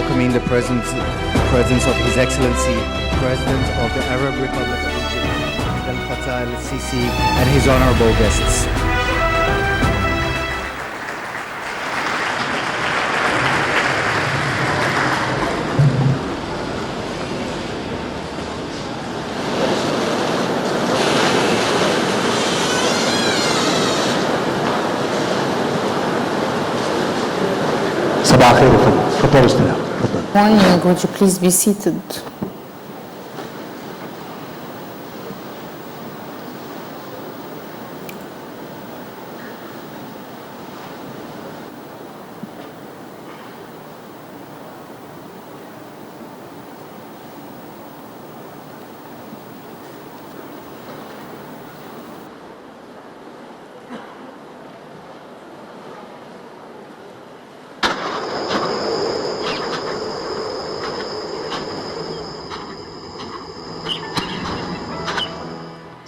welcoming the presence of His Excellency, President of the Arab Republic of Egypt, El-Sisi, and his honorable guests. صباح الخير يا فندم. تفضل استلام. Morning, would you please be seated?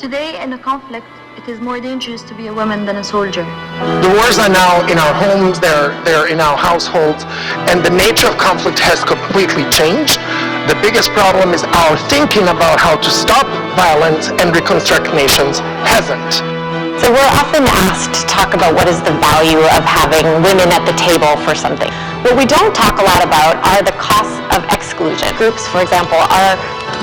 Today, in a conflict, it is more dangerous to be a woman than a soldier. The wars are now in our homes, they're in our households, and the nature of conflict has completely changed. The biggest problem is our thinking about how to stop violence and reconstruct nations hasn't. So we're often asked to talk about what is the value of having women at the table for something. What we don't talk a lot about are the costs of exclusion. Groups, for example, are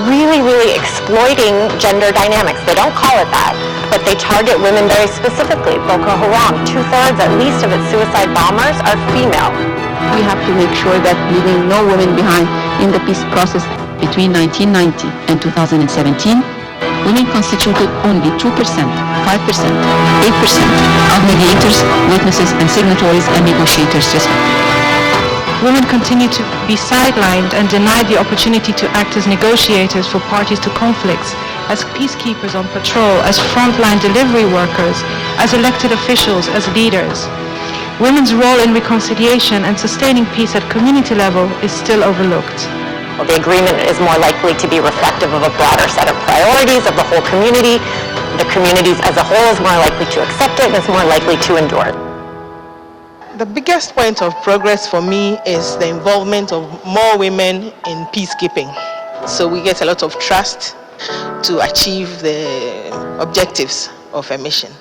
really exploiting gender dynamics. They don't call it that, but they target women very specifically. Boko Haram, 2/3 at least of its suicide bombers are female. We have to make sure that leaving no women behind in the peace process. Between 1990 and 2017, women constituted only 2%, 5%, 8% of mediators, witnesses, and signatories and negotiators respectively. Women continue to be sidelined and denied the opportunity to act as negotiators for parties to conflicts, as peacekeepers on patrol, as frontline delivery workers, as elected officials, as leaders. Women's role in reconciliation and sustaining peace at community level is still overlooked. Well, the agreement is more likely to be reflective of a broader set of priorities of the whole community. The communities as a whole is more likely to accept it and is more likely to endure it. The biggest point of progress for me is the involvement of more women in peacekeeping. So we get a lot of trust to achieve the objectives of a mission.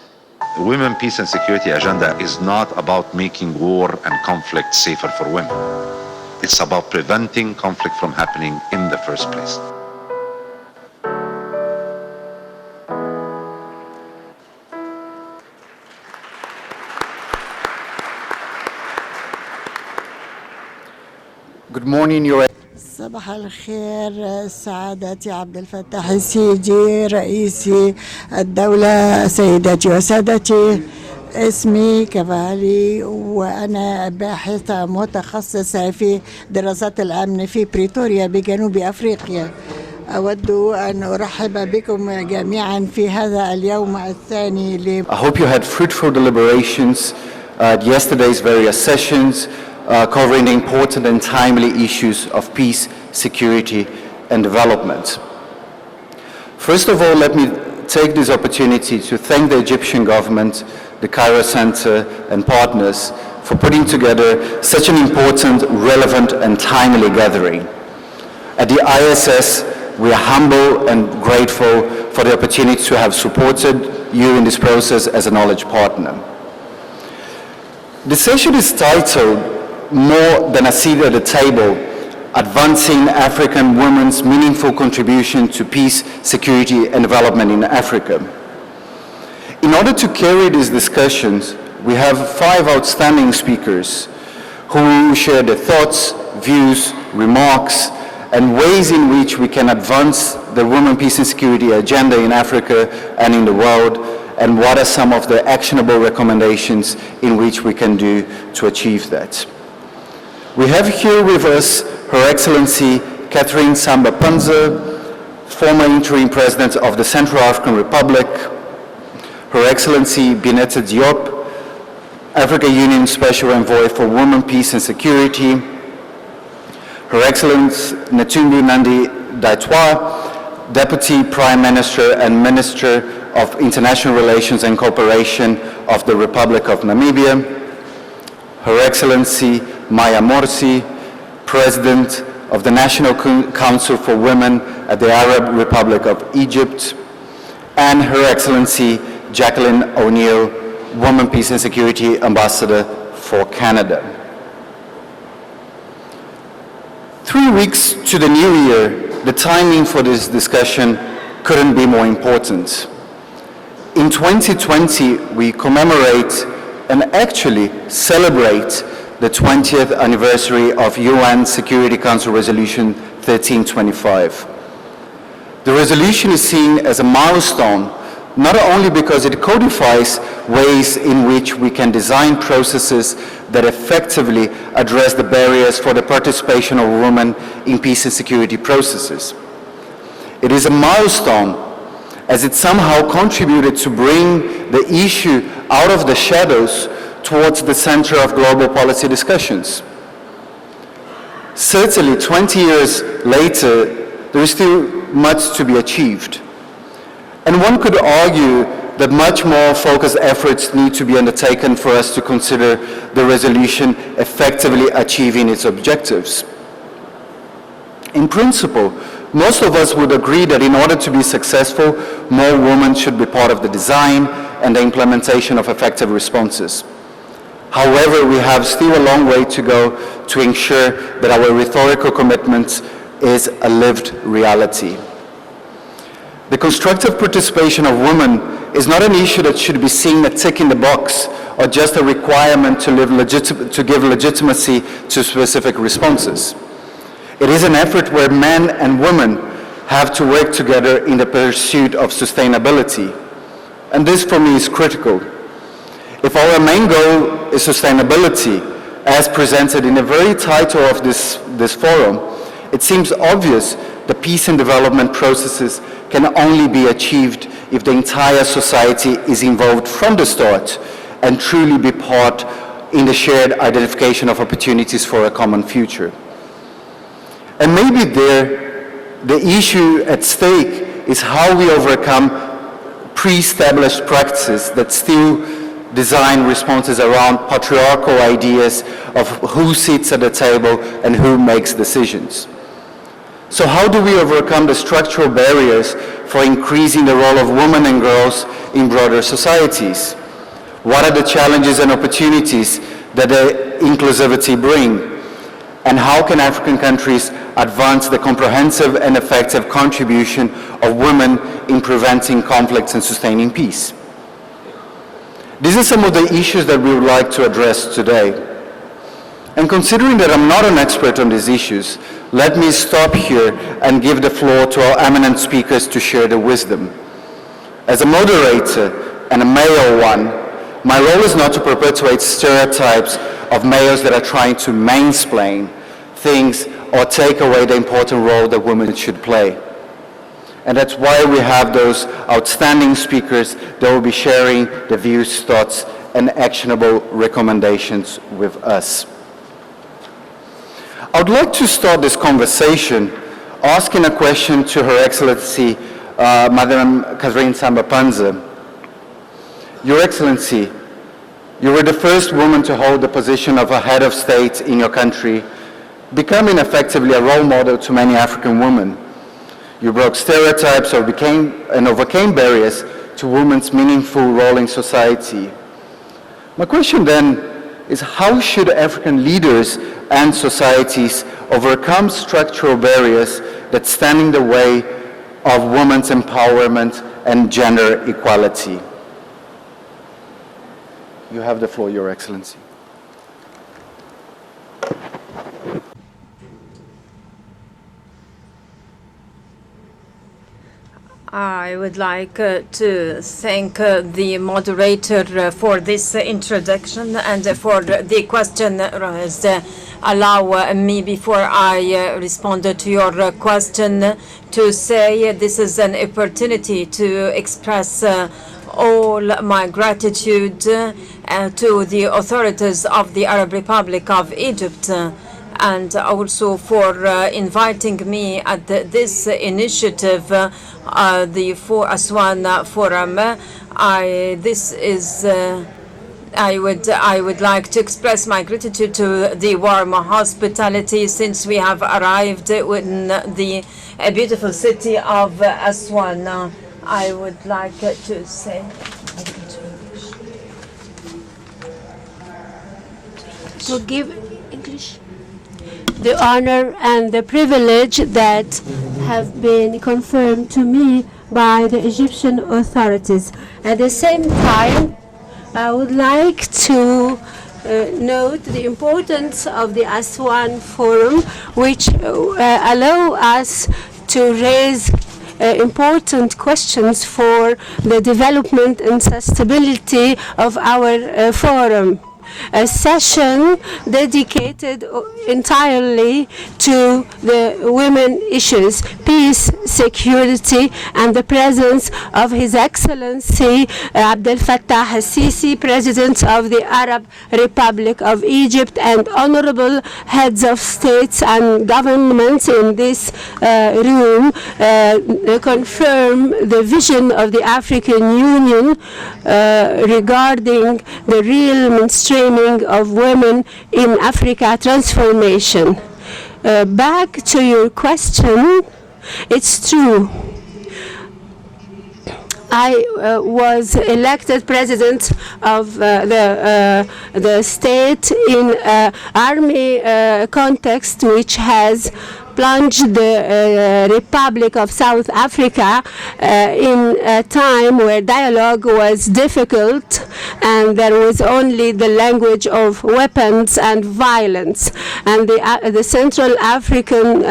The Women, Peace and Security agenda is not about making war and conflict safer for women. It's about preventing conflict from happening in the first place. Good morning, Your صباح الخير سعادتي عبد الفتاح السيسي رئيس الدولة. سيداتي وسادتي، اسمي كفالي وأنا باحثة متخصصة في دراسات الأمن في بريتوريا بجنوب أفريقيا. أود أن أرحب بكم جميعا في هذا اليوم الثاني I hope you had fruitful deliberations at yesterday's various sessions covering the important and timely issues of peace, security, and development. First of all, let me take this opportunity to thank the Egyptian government, the Cairo Center, and partners for putting together such an important, relevant, and timely gathering. At the ISS, we are humble and grateful for the opportunity to have supported you in this process as a knowledge partner. The session is titled More Than a Seat at the Table, Advancing African Women's Meaningful Contribution to Peace, Security and Development in Africa. In order to carry these discussions, we have 5 outstanding speakers who will share their thoughts, views, remarks, and ways in which we can advance the Women, Peace and Security agenda in Africa and in the world, and what are some of the actionable recommendations in which we can do to achieve that. We have here with us Her Excellency Catherine Samba Panza, former interim president of the Central African Republic, Her Excellency Bineta Diop, Africa Union Special Envoy for Women, Peace and Security, Her Excellency Netumbo Nandi Daitwa, Deputy Prime Minister and Minister of International Relations and Cooperation of the Republic of Namibia, Her Excellency Maya Morsi, President of the National Council for Women at the Arab Republic of Egypt, and Her Excellency Jacqueline O'Neill, Women, Peace and Security Ambassador for Canada. 3 weeks to the new year, the timing for this discussion couldn't be more important. In 2020, we commemorate and actually celebrate the 20th anniversary of UN Security Council Resolution 1325. The resolution is seen as a milestone, not only because it codifies ways in which we can design processes that effectively address the barriers for the participation of women in peace and security processes. It is a milestone as it somehow contributed to bring the issue out of the shadows towards the center of global policy discussions. Certainly, 20 years later, there is still much to be achieved. And one could argue that much more focused efforts need to be undertaken for us to consider the resolution effectively achieving its objectives. In principle, most of us would agree that in order to be successful, more women should be part of the design and the implementation of effective responses. However, we have still a long way to go to ensure that our rhetorical commitment is a lived reality. The constructive participation of women is not an issue that should be seen as a tick in the box or just a requirement to give legitimacy to specific responses. It is an effort where men and women have to work together in the pursuit of sustainability. And this, for me, is critical. If our main goal is sustainability, as presented in the very title of this forum, it seems obvious that peace and development processes can only be achieved if the entire society is involved from the start and truly be part in the shared identification of opportunities for a common future. And maybe the issue at stake is how we overcome pre-established practices that still design responses around patriarchal ideas of who sits at the table and who makes decisions. So how do we overcome the structural barriers for increasing the role of women and girls in broader societies? What are the challenges and opportunities that the inclusivity bring? And how can African countries advance the comprehensive and effective contribution of women in preventing conflicts and sustaining peace? These are some of the issues that we would like to address today. And considering that I'm not an expert on these issues, let me stop here and give the floor to our eminent speakers to share their wisdom. As a moderator and a male one, my role is not to perpetuate stereotypes of males that are trying to mansplain things or take away the important role that women should play. And that's why we have those outstanding speakers that will be sharing the views, thoughts, and actionable recommendations with us. I would like to start this conversation asking a question to Her Excellency, Madam Catherine Samba-Panza. Your Excellency, you were the first woman to hold the position of a head of state in your country, becoming effectively a role model to many African women. You broke stereotypes and overcame barriers to women's meaningful role in society. My question then is, how should African leaders and societies overcome structural barriers that stand in the way of women's empowerment and gender equality? You have the floor, Your Excellency. I would like to thank the moderator for this introduction and for the question raised. Allow me, before I respond to your question, to say this is an opportunity to express all my gratitude to the authorities of the Arab Republic of Egypt, and also for inviting me at this initiative, the For Aswan Forum. This is I would like to express my gratitude to the warm hospitality since we have arrived in the beautiful city of Aswan. I would like to say to give English the honor and the privilege that have been confirmed to me by the Egyptian authorities. At the same time, I would like to note the importance of the Aswan Forum, which allow us to raise important questions for the development and sustainability of our forum. A session dedicated entirely to the women issues, peace, security, and the presence of His Excellency Abdel Fattah el-Sisi, President of the Arab Republic of Egypt, and honorable heads of states and governments in this room confirm the vision of the African Union regarding the real mainstreaming of women in Africa transformation. Back to your question, it's true. I was elected president of the state in army context, which has plunged the Republic of South Africa in a time where dialogue was difficult and there was only the language of weapons and violence. And the Central African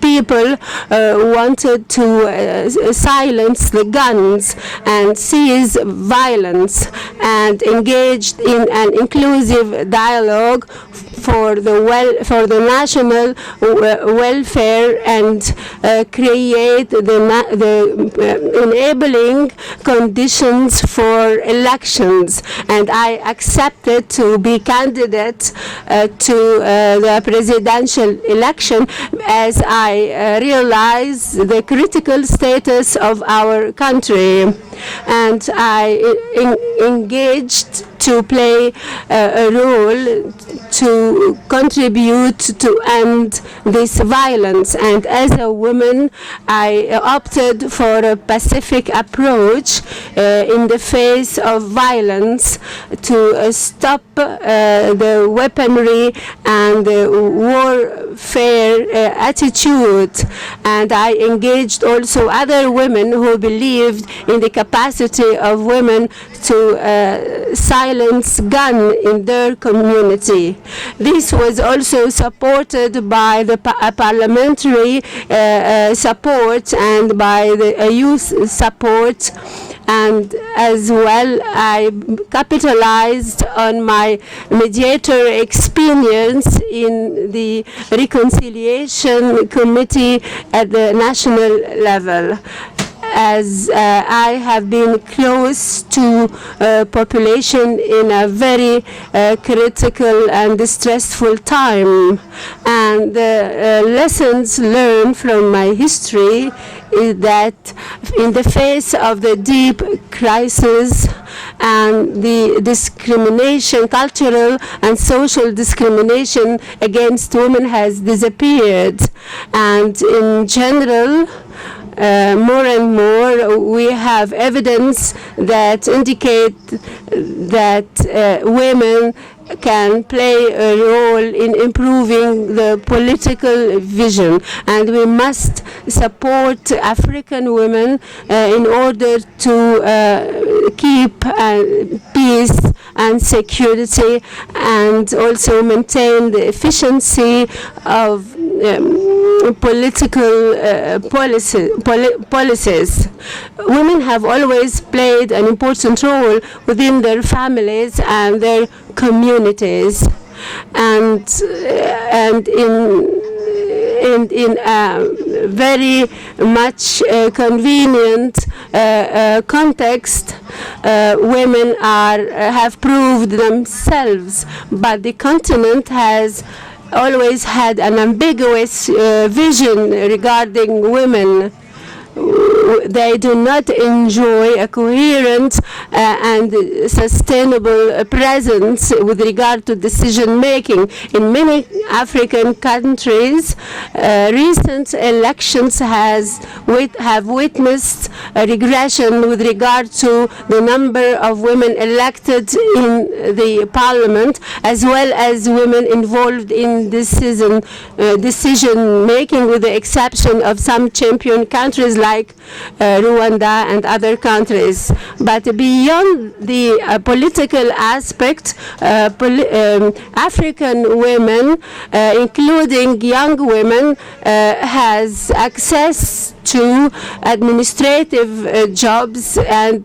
people wanted to silence the guns and cease violence and engaged in an inclusive dialogue for the national welfare and create the enabling conditions for elections. And I accepted to be candidate to the presidential election as I realized the critical status of our country. And I engaged to play a role to contribute to end this violence. And as a woman, I opted for a pacific approach in the face of violence to stop the weaponry and the warfare attitude. And I engaged also other women who believed in the capacity of women to silence gun in their community. This was also supported by the parliamentary support and by the youth support. And as well, I capitalized on my mediator experience in the reconciliation committee at the national level, as I have been close to population in a very critical and distressful time. And the lessons learned from my history is that in the face of the deep crisis and the discrimination, cultural and social discrimination against women has disappeared. And in general, more and more we have evidence that indicate that women can play a role in improving the political vision, and we must support African women in order to keep peace and security and also maintain the efficiency of political policies. Women have always played an important role within their families and their communities, and in a very much convenient context, women have proved themselves, but the continent has always had an ambiguous vision regarding women. they do not enjoy a coherent and sustainable presence with regard to decision making. In many African countries, recent elections have witnessed a regression with regard to the number of women elected in the parliament, as well as women involved in decision making, with the exception of some champion countries like Rwanda and other countries. But beyond the political aspect, African women, including young women, has access to administrative jobs and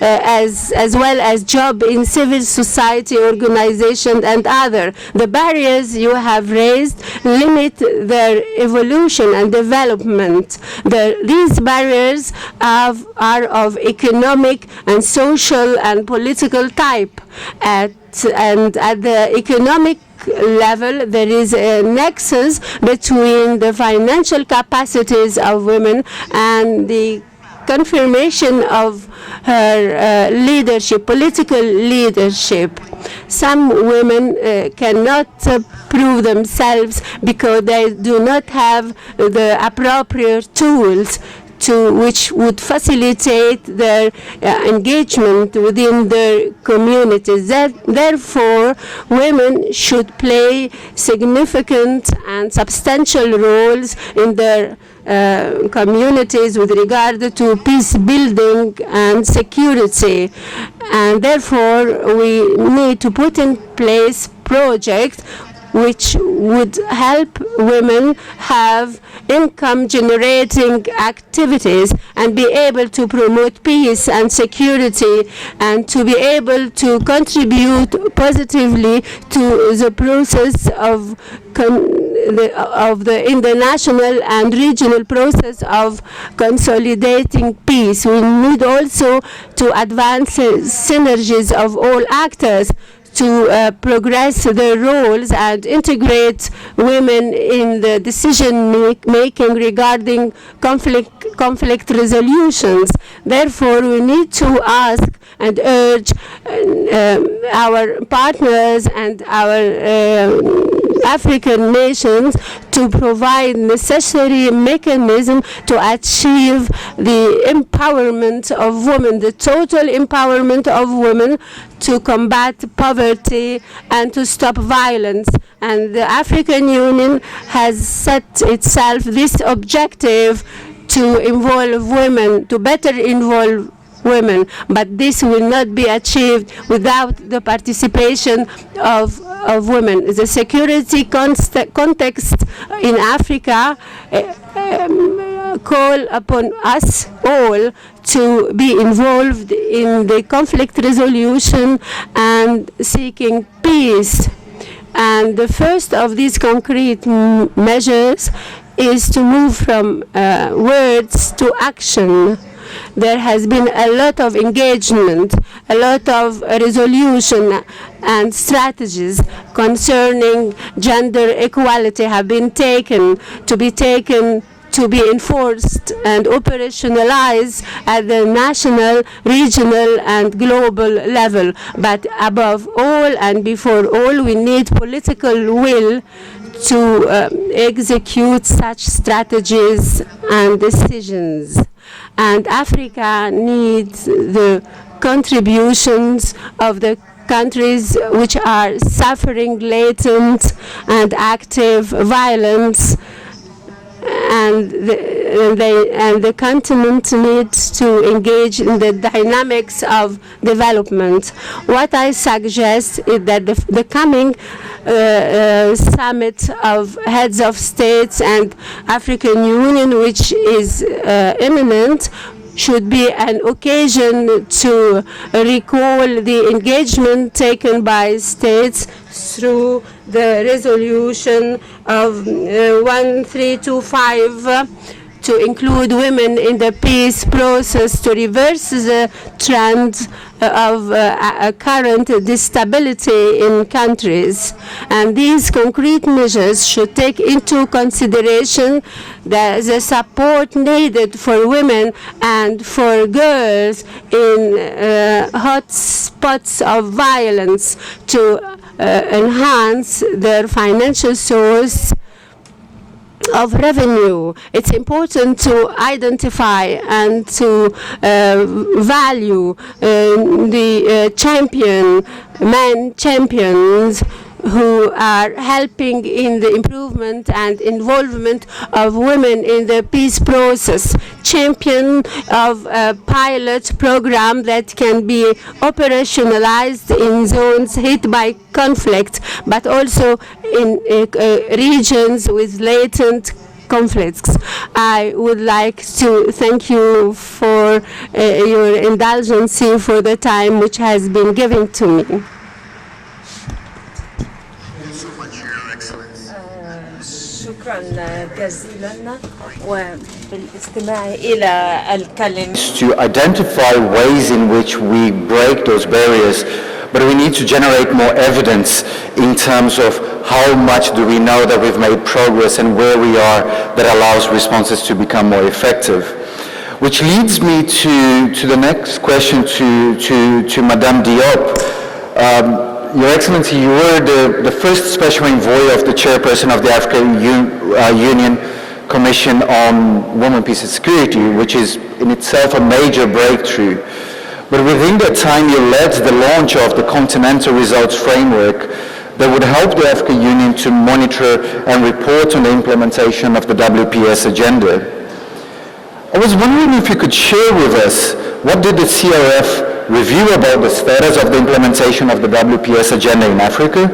as well as job in civil society organization and other. The barriers you have raised limit their evolution and development. These barriers are of economic and social and political type. And at the economic level, there is a nexus between the financial capacities of women and the confirmation of her leadership, political leadership. Some women cannot prove themselves because they do not have the appropriate tools which would facilitate their engagement within their communities. Therefore, women should play significant and substantial roles in their communities with regard to peace building and security. And therefore, we need to put in place projects which would help women have income-generating activities and be able to promote peace and security and to be able to contribute positively to the process of the international and regional process of consolidating peace. We need also to advance synergies of all actors to progress their roles and integrate women in the decision making regarding conflict resolutions. Therefore, we need to ask and urge our partners and our African nations to provide necessary mechanism to achieve the empowerment of women, the total empowerment of women, to combat poverty and to stop violence. And the African Union has set itself this objective to involve women, to better involve women, but this will not be achieved without the participation of women. The security context in Africa call upon us all to be involved in the conflict resolution and seeking peace. And the first of these concrete measures is to move from words to action. There has been a lot of engagement, a lot of resolution and strategies concerning gender equality have been taken, to be enforced and operationalized at the national, regional, and global level. But above all and before all, we need political will to execute such strategies and decisions. And Africa needs the contributions of the countries which are suffering latent and active violence, and the continent needs to engage in the dynamics of development. What I suggest is that the coming summit of heads of states and African Union, which is imminent, should be an occasion to recall the engagement taken by states through the resolution of 1325 to include women in the peace process to reverse the trend of current instability in countries. And these concrete measures should take into consideration the support needed for women and for girls in hot spots of violence to enhance their financial source of revenue. It's important to identify and to value the men champions who are helping in the improvement and involvement of women in the peace process. Champion of a pilot program that can be operationalized in zones hit by conflict, but also in regions with latent conflicts. I would like to thank you for your indulgence for the time which has been given to me. شكرا جزيلا وبالاستماع إلى الكلمة. To identify ways in which we break those barriers, but we need to generate more evidence in terms of how much do we know that we've made progress and where we are that allows responses to become more effective. Which leads me to the next question to Madame Diop. Your Excellency, you were the first special envoy of the chairperson of the African Union Commission on Women, Peace and Security, which is in itself a major breakthrough. But within that time, you led the launch of the Continental Results Framework that would help the African Union to monitor and report on the implementation of the WPS agenda. I was wondering if you could share with us what did the CRF review about the status of the implementation of the WPS agenda in Africa,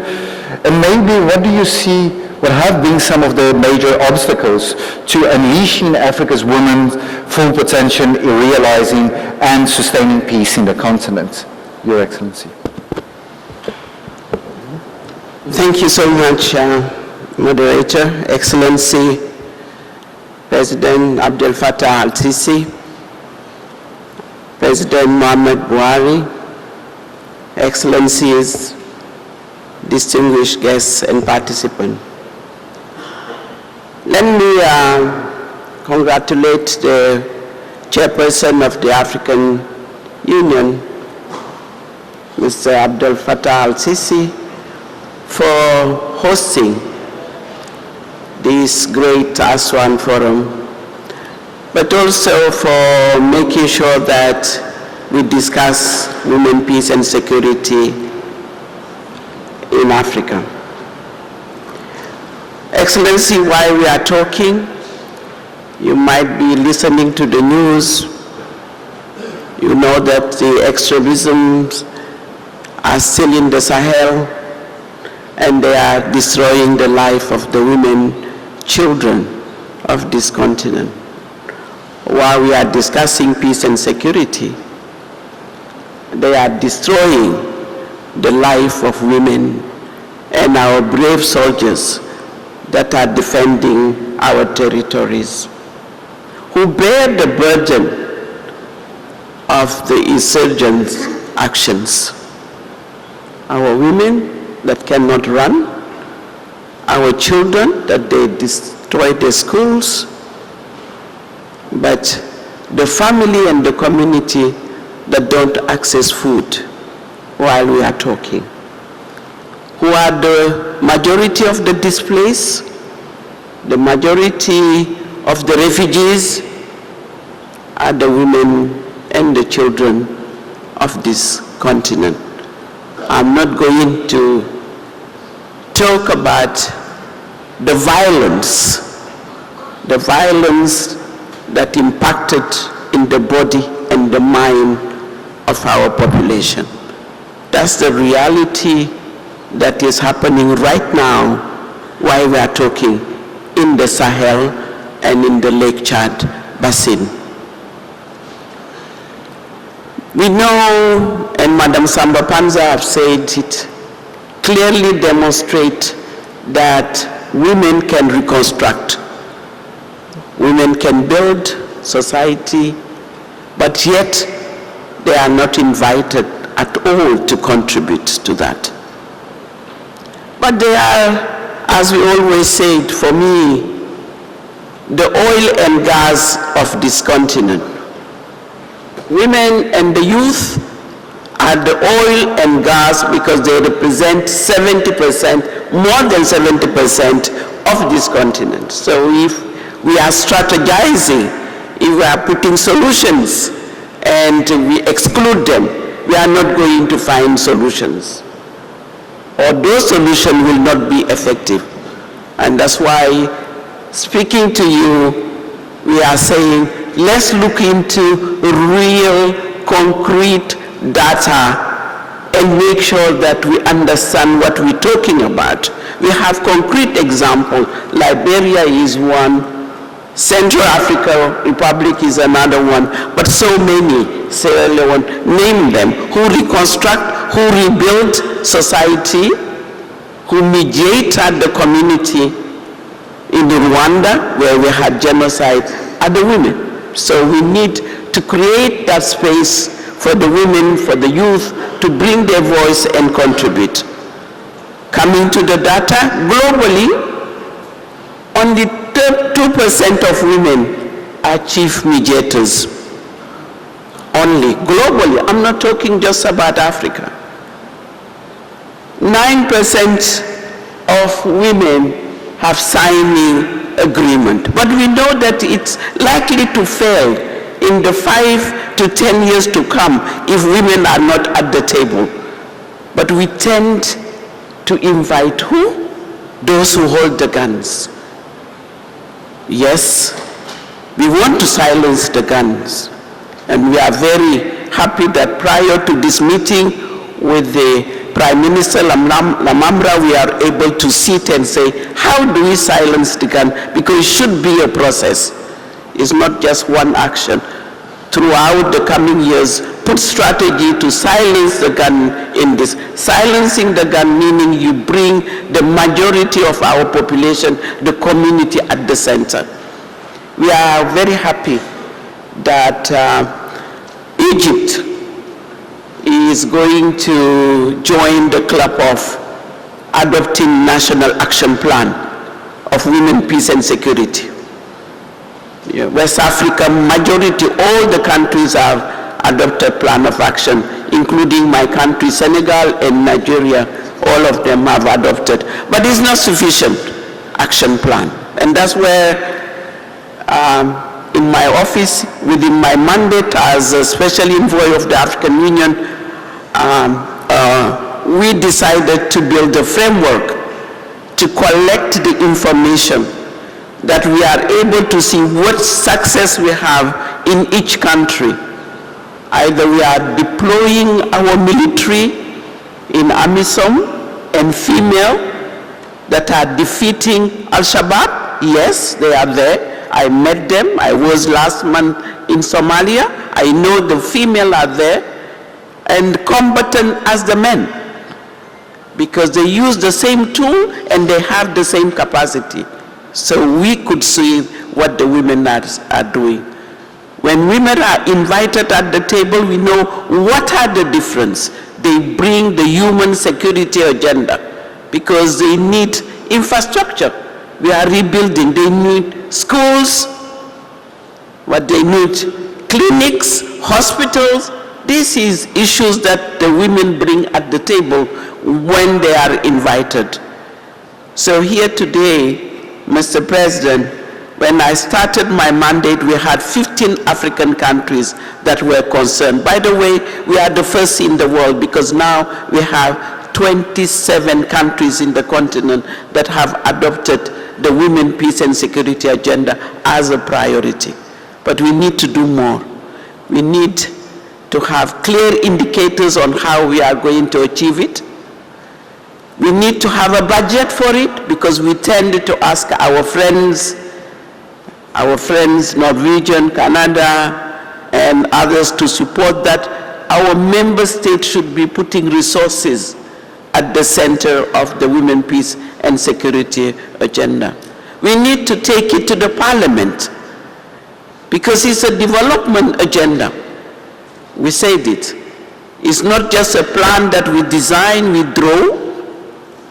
and maybe what do you see, what have been some of the major obstacles to unleashing Africa's women's full potential in realizing and sustaining peace in the continent? Your Excellency. Thank you so much, Moderator, Excellency, President Abdel Fattah El-Sisi, President Mohamed Buhari, Excellencies, distinguished guests and participants. Let me congratulate the chairperson of the African Union, Mr. Abdel Fattah El-Sisi, for hosting this great Aswan Forum, but also for making sure that we discuss women, peace and security in Africa. Excellency, while we are talking, you might be listening to the news. You know that the extremisms are still in the Sahel and they are destroying the life of the women, children of this continent. While we are discussing peace and security, they are destroying the life of women and our brave soldiers that are defending our territories, who bear the burden of the insurgents' actions. Our women that cannot run, our children that they destroy their schools, but the family and the community that don't access food while we are talking, who are the majority of the displaced, the majority of the refugees are the women and the children of this continent. I'm not going to talk about the violence that impacted in the body and the mind of our population. That's the reality that is happening right now while we are talking in the Sahel and in the Lake Chad basin. We know, and Madam Samba Panza have said it, clearly demonstrate that women can reconstruct. Women can build society, but yet they are not invited at all to contribute to that. But they are, as we always said, for me, the oil and gas of this continent. Women and the youth are the oil and gas because they represent 70%, more than 70% of this continent. So if we are strategizing, if we are putting solutions and we exclude them, we are not going to find solutions. Or those solutions will not be effective. And that's why, speaking to you, we are saying, let's look into real, concrete data and make sure that we understand what we're talking about. We have concrete examples. Liberia is one, Central African Republic is another one, but so many, Sierra Leone, name them, who reconstruct, who rebuild society, who mediated the community. In Rwanda, where we had genocide, are the women. So we need to create that space for the women, for the youth, to bring their voice and contribute. Coming to the data, globally, only 2% of women are chief mediators. Only, globally, I'm not talking just about Africa. 9% of women have signing agreement. But we know that it's likely to fail in the 5 to 10 years to come if women are not at the table. But we tend to invite who? Those who hold the guns. Yes, we want to silence the guns. And we are very happy that prior to this meeting with the Prime Minister Lamamra, we are able to sit and say, how do we silence the gun? Because it should be a process. It's not just one action. Throughout the coming years, put strategy to silence the gun in this. Silencing the gun meaning you bring the majority of our population, the community at the center. We are very happy that Egypt is going to join the club of adopting National Action Plan of Women, Peace and Security. West Africa, majority, all the countries have adopted plan of action, including my country, Senegal and Nigeria. All of them have adopted. But it's not sufficient action plan. And that's where in my office, within my mandate as a special envoy of the African Union, we decided to build a framework to collect the information that we are able to see what success we have in each country. Either we are deploying our military in AMISOM and female that are defeating Al-Shabaab. Yes, they are there. I met them. I was last month in Somalia. I know the female are there and combatant as the men because they use the same tool and they have the same capacity. So we could see what the women are doing. When women are invited at the table, we know what are the difference. They bring the human security agenda because they need infrastructure. We are rebuilding. They need schools, but they need clinics, hospitals. This is issues that the women bring at the table when they are invited. So here today, Mr. President, when I started my mandate, we had 15 African countries that were concerned. By the way, we are the first in the world because now we have 27 countries in the continent that have adopted the Women, Peace and Security agenda as a priority. But we need to do more. We need to have clear indicators on how we are going to achieve it. We need to have a budget for it because we tend to ask our friends, Norwegian, Canada, and others to support that. Our member states should be putting resources at the center of the Women, Peace and Security agenda. We need to take it to the Parliament because it's a development agenda. We said it. It's not just a plan that we design, we draw,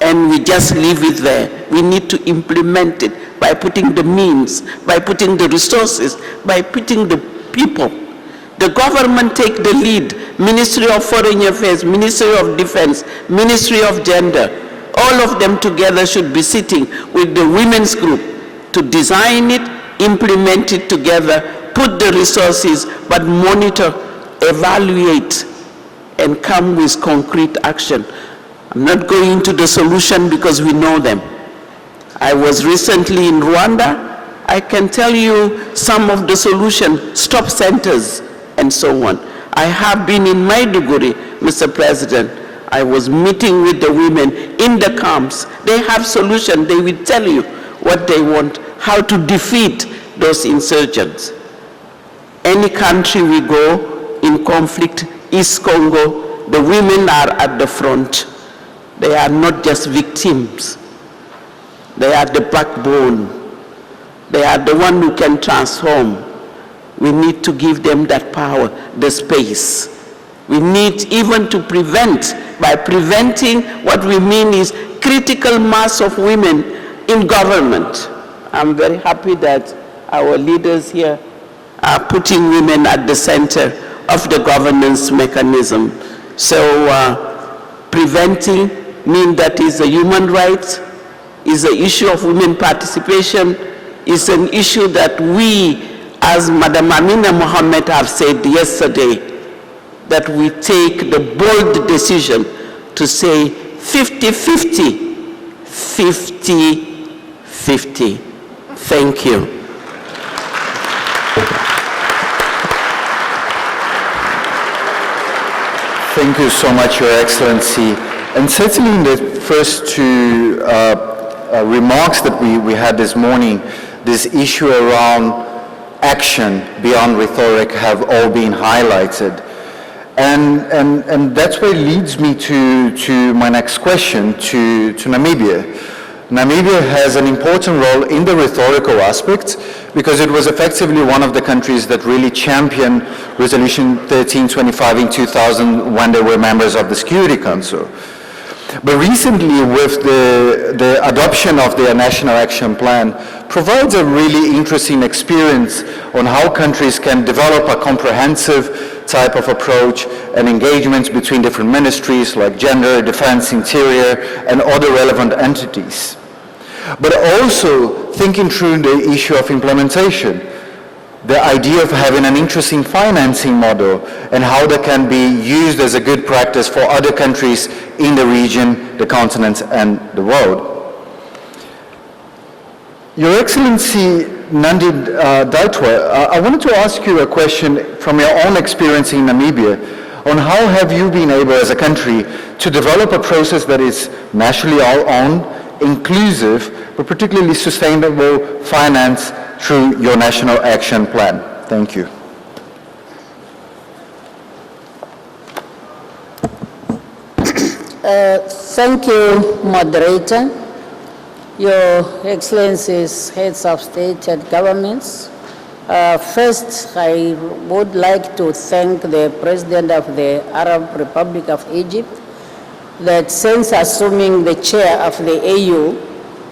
and we just leave it there. We need to implement it by putting the means, by putting the resources, by putting the people. The government take the lead. Ministry of Foreign Affairs, Ministry of Defense, Ministry of Gender, all of them together should be sitting with the women's group to design it, implement it together, put the resources, but monitor, evaluate, and come with concrete action. I'm not going into the solution because we know them. I was recently in Rwanda. I can tell you some of the solution, stop centers, and so on. I have been in Maiduguri, Mr. President. I was meeting with the women in the camps. They have solution. They will tell you what they want, how to defeat those insurgents. Any country we go in conflict, East Congo, the women are at the front. They are not just victims. They are the backbone. They are the one who can transform. We need to give them that power, the space. We need even to prevent. By preventing, what we mean is critical mass of women in government. I'm very happy that our leaders here are putting women at the center of the governance mechanism. So preventing means that is a human right, is an issue of women participation, is an issue that we, as Madam Amina Mohammed have said yesterday, that we take the bold decision to say 50-50, 50-50. Thank you. Thank you so much, Your Excellency. And certainly in the first two remarks that we had this morning, this issue around action beyond rhetoric have all been highlighted. And that's what leads me to my next question, to Namibia. Namibia has an important role in the rhetorical aspect because it was effectively one of the countries that really championed Resolution 1325 in 2000 when they were members of the Security Council. But recently, with the adoption of their National Action Plan, provides a really interesting experience on how countries can develop a comprehensive type of approach and engagements between different ministries like gender, defense, interior, and other relevant entities. But also thinking through the issue of implementation, the idea of having an interesting financing model and how that can be used as a good practice for other countries in the region, the continent, and the world. Your Excellency, Nandi Daitwa, I wanted to ask you a question from your own experience in Namibia on how have you been able as a country to develop a process that is nationally our own, inclusive, but particularly sustainable finance through your National Action Plan. Thank you. Thank you, moderator, Your Excellencies, heads of state and governments. First, I would like to thank the President of the Arab Republic of Egypt that since assuming the chair of the AU,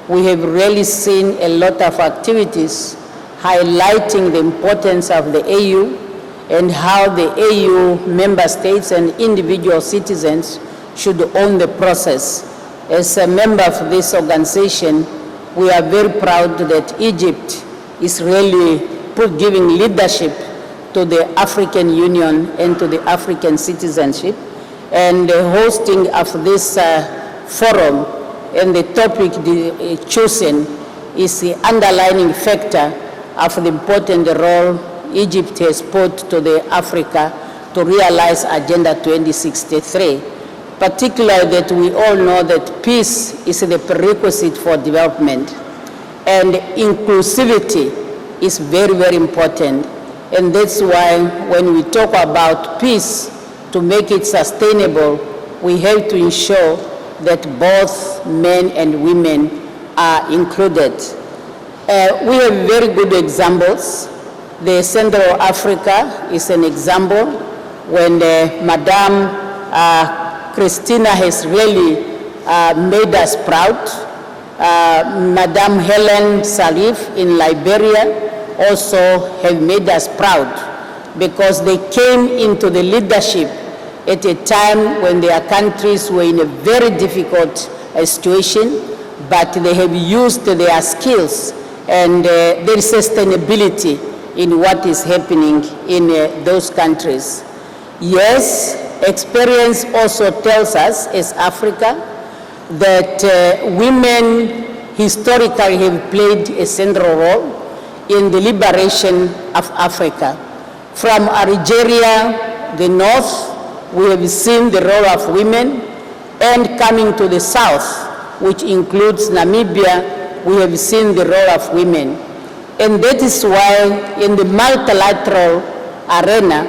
we have really seen a lot of activities highlighting the importance of the AU and how the AU member states and individual citizens should own the process. As a member of this organization, we are very proud that Egypt is really giving leadership to the African Union and to the African citizenship. And the hosting of this forum and the topic chosen is the underlining factor of the important role Egypt has put to the Africa to realize Agenda 2063. Particularly that we all know that peace is the prerequisite for development. And inclusivity is very, very important. And that's why when we talk about peace, to make it sustainable, we have to ensure that both men and women are included. We have very good examples The Central Africa is an example when Madame Christina has really made us proud. Madame Helen Salif in Liberia also have made us proud because they came into the leadership at a time when their countries were in a very difficult situation, but they have used their skills and their sustainability in what is happening in those countries. Yes, experience also tells us as Africa that women historically have played a central role in the liberation of Africa. From Algeria, the north, we have seen the role of women, and coming to the south, which includes Namibia, we have seen the role of women. And that is why in the multilateral arena,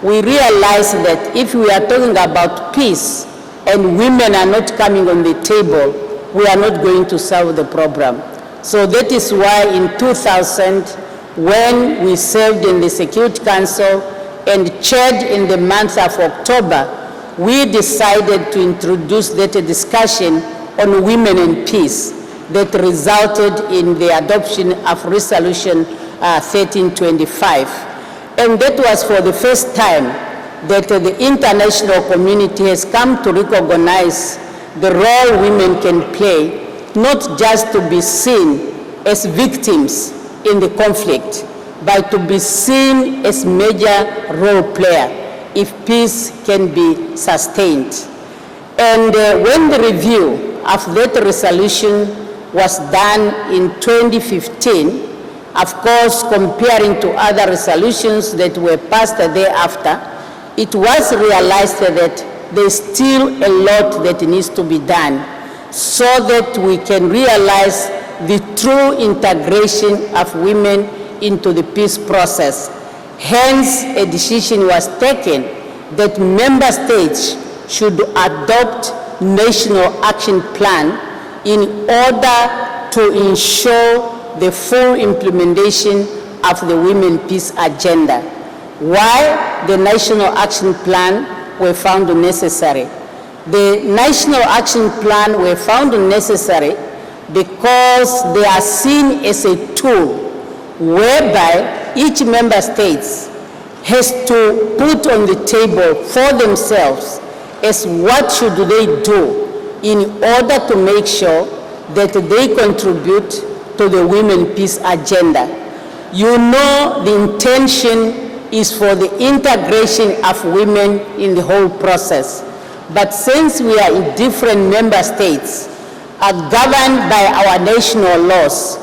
we realize that if we are talking about peace and women are not coming on the table, we are not going to solve the problem. So that is why in 2000, when we served in the Security Council and chaired in the month of October, we decided to introduce that discussion on women and peace that resulted in the adoption of Resolution 1325. And that was for the first time that the international community has come to recognize the role women can play, not just to be seen as victims in the conflict, but to be seen as major role player if peace can be sustained. And when the review of that resolution was done in 2015, of course, comparing to other resolutions that were passed thereafter, it was realized that there's still a lot that needs to be done so that we can realize the true integration of women into the peace process. Hence, a decision was taken that member states should adopt national action plan in order to ensure the full implementation of the Women Peace Agenda. Why the National Action Plan were found necessary? The National Action Plan were found necessary because they are seen as a tool whereby each member state has to put on the table for themselves as what should they do in order to make sure that they contribute to the Women Peace Agenda. You know, the intention is for the integration of women in the whole process. But since we are in different member states, are governed by our national laws,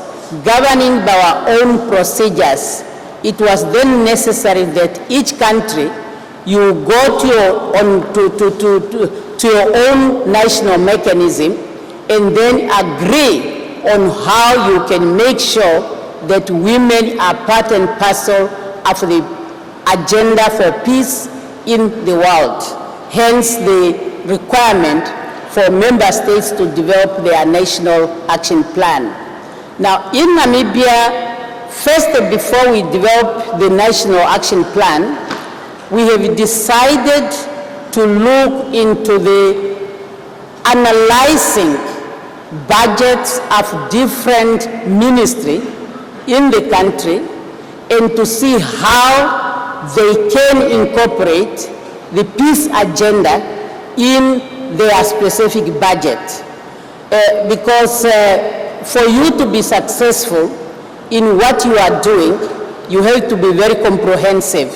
governing by our own procedures, it was then necessary that each country, you go to your own, to your own national mechanism and then agree on how you can make sure that women are part and parcel of the agenda for peace in the world. Hence the requirement for member states to develop their national action plan. Now in Namibia, first before we develop the national action plan, we have decided to look into the analyzing budgets of different ministries in the country and to see how they can incorporate the peace agenda in their specific budget. Because for you to be successful in what you are doing, you have to be very comprehensive.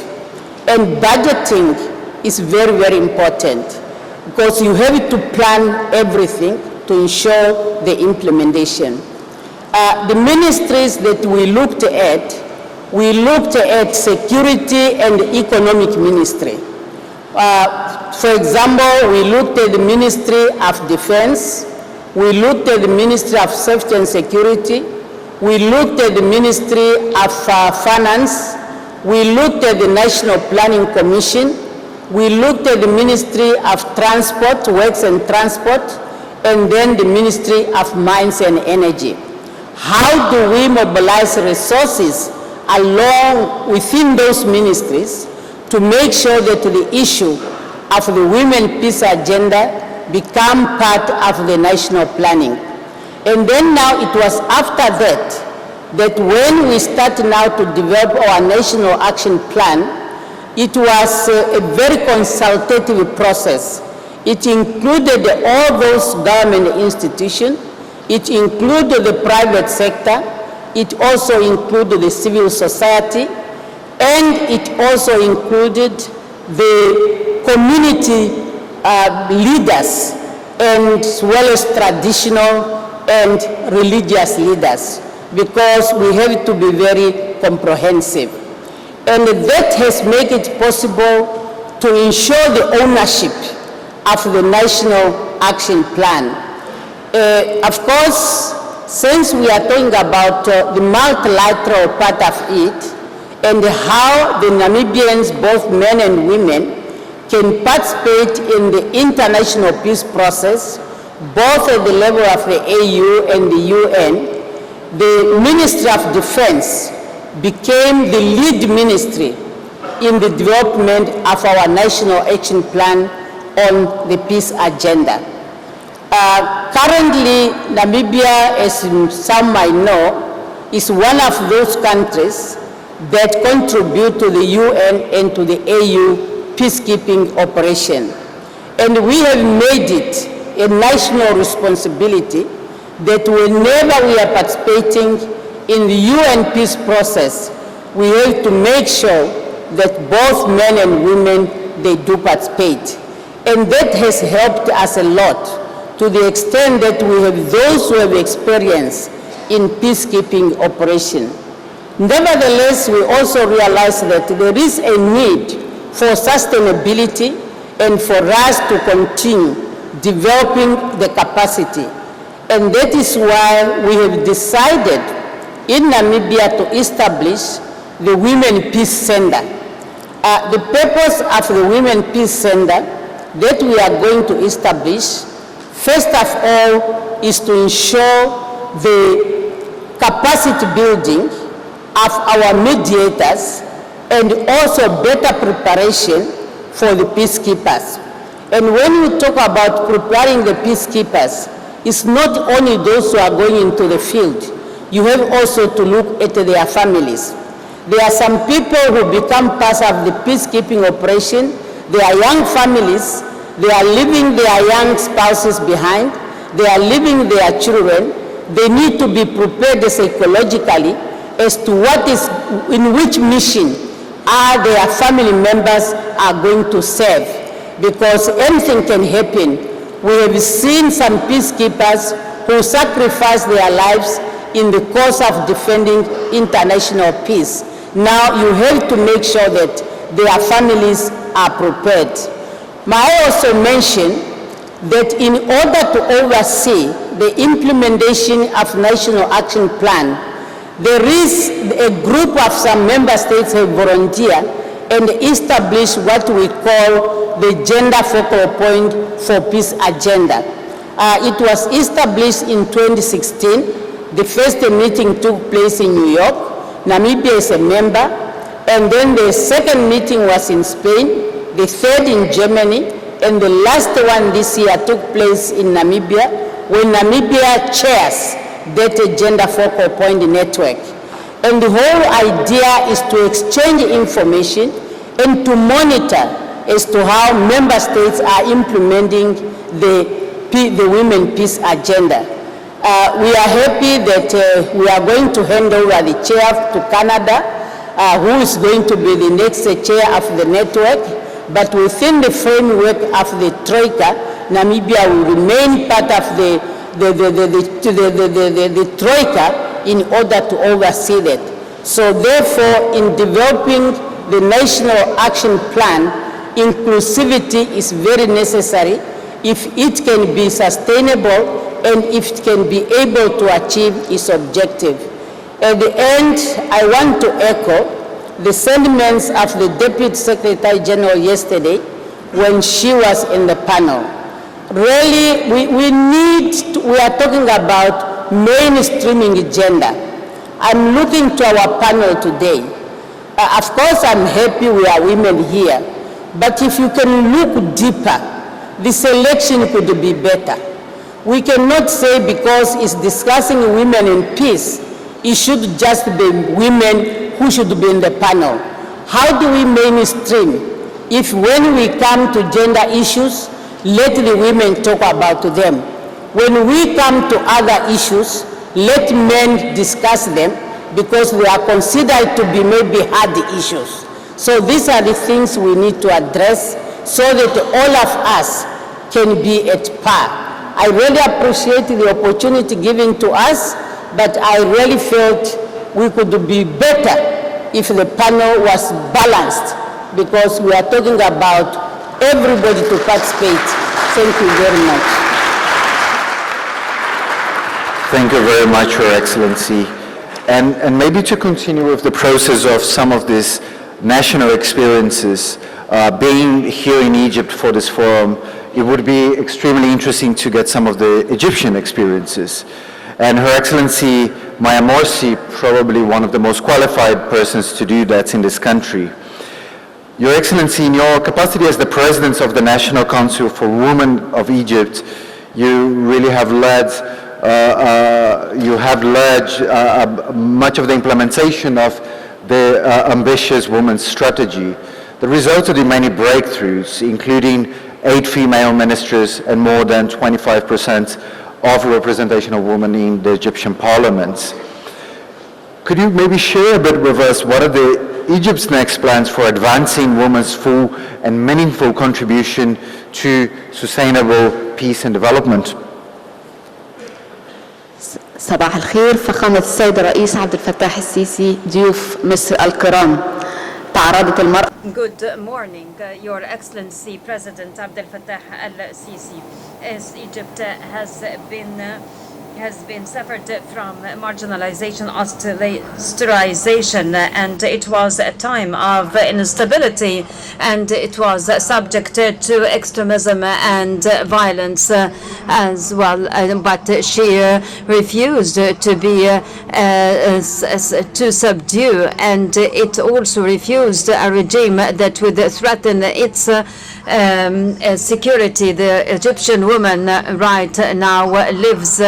And budgeting is very, very important because you have to plan everything to ensure the implementation. The ministries that we looked at security and economic ministry. For example, we looked at the Ministry of Defense, we looked at the Ministry of Safety and Security, we looked at the Ministry of Finance, we looked at the National Planning Commission, we looked at the Ministry of Transport, Works and Transport, and then the Ministry of Mines and Energy. How do we mobilize resources along within those ministries to make sure that the issue of the women peace agenda become part of the national planning. And then now it was after that when we start now to develop our national action plan, it was a very consultative process. It included all those government institutions, it included the private sector, it also included the civil society, and it also included the community leaders, and as well as traditional and religious leaders, because we have to be very comprehensive. And that has made it possible to ensure the ownership of the National Action Plan. Of course, since we are talking about the multilateral part of it, and how the Namibians, both men and women, can participate in the international peace process, both at the level of the AU and the UN, the Ministry of Defense became the lead ministry in the development of our National Action Plan on the peace agenda. Currently, Namibia, as some might know, is one of those countries that contribute to the UN and to the AU peacekeeping operation. And we have made it a national responsibility that whenever we are participating in the UN peace process, we have to make sure that both men and women, they do participate. And that has helped us a lot, to the extent that we have those who have experience in peacekeeping operation. Nevertheless, we also realize that there is a need for sustainability and for us to continue developing the capacity. And that is why we have decided in Namibia to establish the Women Peace Center. The purpose of the Women Peace Center that we are going to establish, first of all, is to ensure the capacity building of our mediators and also better preparation for the peacekeepers. And when we talk about preparing the peacekeepers, it's not only those who are going into the field. You have also to look at their families. There are some people who become part of the peacekeeping operation. They are young families. They are leaving their young spouses behind. They are leaving their children. They need to be prepared psychologically as to what is, in which mission are their family members are going to serve, because anything can happen. We have seen some peacekeepers who sacrifice their lives in the course of defending international peace. Now you have to make sure that their families are prepared. May I also mention that in order to oversee the implementation of National Action Plan, there is a group of some member states have volunteered and established what we call the Gender Focal Point for Peace Agenda. It was established in 2016. The first meeting took place in New York. Namibia is a member. And then the second meeting was in Spain, the third in Germany, and the last one this year took place in Namibia, when Namibia chairs that Gender Focal Point Network. And the whole idea is to exchange information and to monitor as to how member states are implementing the Women Peace Agenda. We are happy that we are going to hand over the chair to Canada, who is going to be the next chair of the network. But within the framework of the Troika, Namibia will remain part of the Troika in order to oversee that. So therefore, in developing the National Action Plan, inclusivity is very necessary if it can be sustainable and if it can be able to achieve its objective. At the end, I want to echo the sentiments of the Deputy Secretary General yesterday when she was in the panel. Really, we are talking about mainstreaming gender. I'm looking to our panel today. Of course, I'm happy we are women here, but if you can look deeper, the selection could be better. We cannot say because it's discussing women in peace, it should just be women who should be in the panel. How do we mainstream? If when we come to gender issues, let the women talk about them. When we come to other issues, let men discuss them because they are considered to be maybe hard issues. So these are the things we need to address so that all of us can be at par. I really appreciate the opportunity given to us, but I really felt we could be better if the panel was balanced, because we are talking about everybody to participate. Thank you very much. Thank you very much, Your Excellency. And maybe to continue with the process of some of these national experiences, being here in Egypt for this forum, it would be extremely interesting to get some of the Egyptian experiences. And Her Excellency Maya Morsi, probably one of the most qualified persons to do that in this country. Your Excellency, in your capacity as the President of the National Council for Women of Egypt, you really have led much of the implementation of the ambitious women's strategy. The result of the many breakthroughs, including 8 female ministers and more than 25% of representation of women in the Egyptian parliament. Could you maybe share a bit with us what are Egypt's next plans for advancing women's full and meaningful contribution to sustainable peace and development? صباح الخير فخامة السيد الرئيس عبد الفتاح السيسي ضيوف مصر الكرام تعرضت المرأة. Good morning, Your Excellency President Abdel Fattah El-Sisi. As Egypt has been suffered from marginalization, ostracization, and it was a time of instability, and it was subject to extremism and violence as well. But she refused to be to subdue, and it also refused a regime that would threaten its security. The Egyptian woman right now lives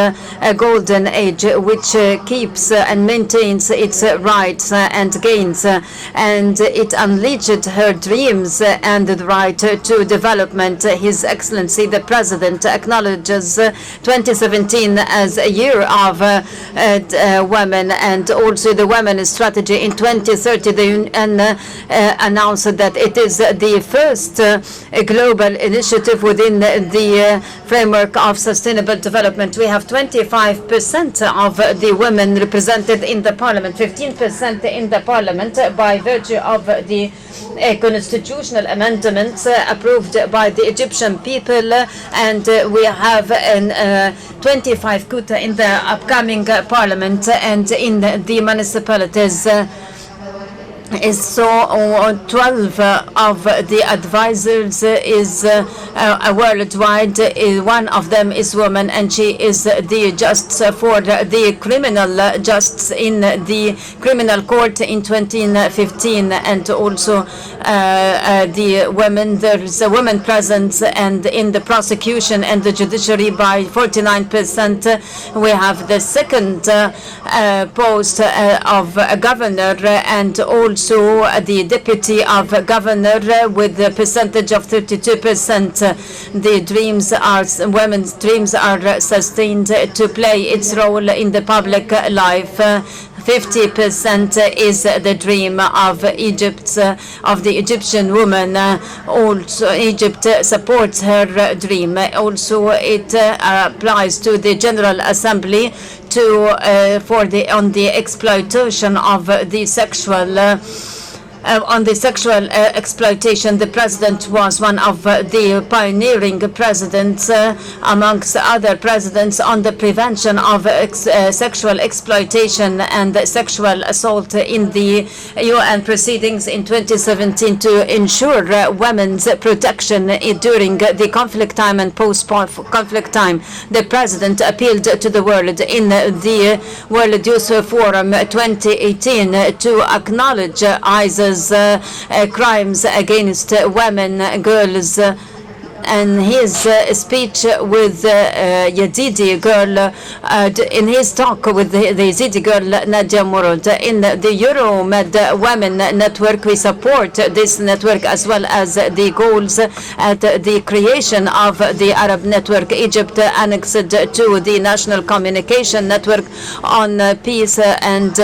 a golden age which keeps and maintains its rights and gains, and it unleashed her dreams and the right to development. His Excellency the President acknowledges 2017 as a year of women, and also the women strategy in 2030. The UN announced that it is the first global initiative within the framework of sustainable development. We have 25% of the women represented in the parliament, 15% in the parliament by virtue of the constitutional amendments approved by the Egyptian people, and we have 25 quota in the upcoming parliament and in the municipalities. So 12 of the advisors is worldwide. One of them is woman, and she is the justice for the criminal justice in the criminal court in 2015, and also the women. There is a woman presence and in the prosecution and the judiciary by 49%. We have the second post of a governor, and also the deputy of governor with the percentage of 32%. The dreams are, women's dreams are sustained to play its role in the public life. 50% is the dream of Egypt, of the Egyptian woman. Also, Egypt supports her dream. Also, it applies to the General Assembly to on the exploitation of the sexual on the sexual exploitation, the president was one of the pioneering presidents, amongst other presidents, on the prevention of sexual exploitation and sexual assault in the UN proceedings in 2017 to ensure women's protection during the conflict time and post-conflict time. The president appealed to the world in the World Youth Forum 2018 to acknowledge ISIS crimes against women, girls, and his speech with Yazidi girl, in his talk with the Yazidi girl Nadia Murad. In the Euromed Women Network, we support this network as well as the goals at the creation of the Arab Network. Egypt annexed to the National Communication Network on Peace and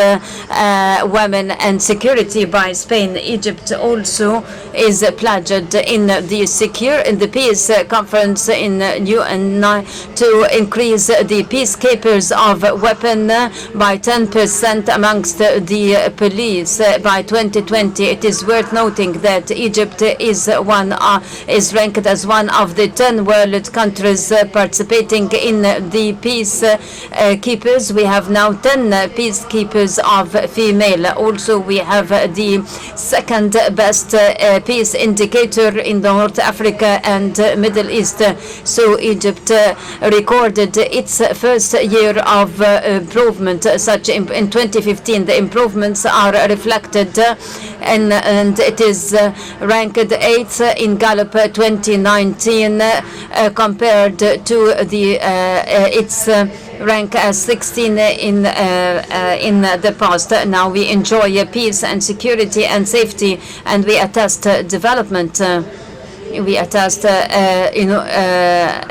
Women and Security by Spain. Egypt also is pledged in the Peace Conference in UN to increase the peacekeepers of weapon by 10% amongst the police by 2020. It is worth noting that Egypt is ranked as one of the 10 world countries participating in the peacekeepers. We have now 10 peacekeepers of female. Also, we have the second best peace indicator in North Africa and Middle East. So Egypt recorded its first year of improvement. Such in 2015, the improvements are reflected, and it is ranked 8th in Gallup 2019 compared to its rank as 16 in the past. Now we enjoy peace and security and safety, and we attest development. We attest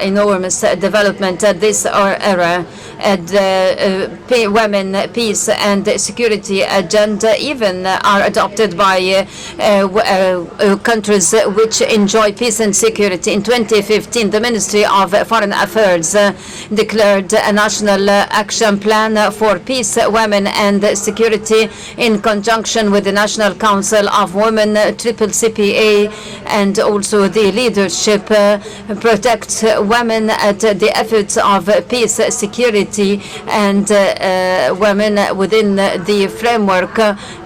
enormous development at this era. The women, peace and security agenda even are adopted by countries which enjoy peace and security. In 2015, the Ministry of Foreign Affairs declared a national action plan for peace, women and security in conjunction with the National Council of Women, CCCPA, and also the leadership protects women at the efforts of peace, security, and women within the framework.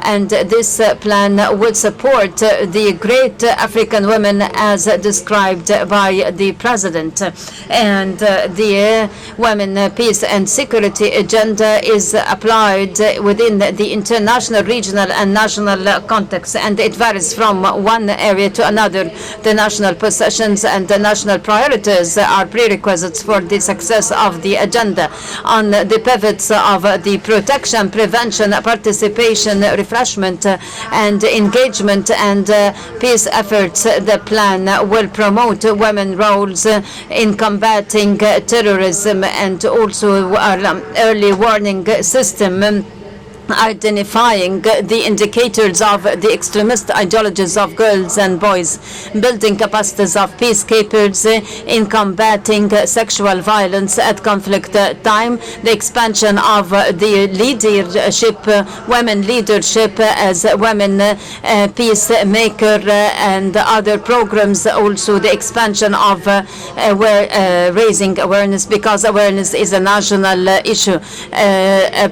And this plan will support the great African women as described by the President. And the women, peace and security agenda is applied within the international, regional and national context, and it varies from one area to another. The national possessions and the national priorities are prerequisites for the success of the agenda. On the pivots of the protection, prevention, participation, refreshment, and engagement and peace efforts, the plan will promote women's roles in combating terrorism and also early warning system, identifying the indicators of the extremist ideologies of girls and boys, building capacities of peacekeepers in combating sexual violence at conflict time, the expansion of the leadership, women leadership as women peacemaker and other programs, also the expansion of raising awareness, because awareness is a national issue,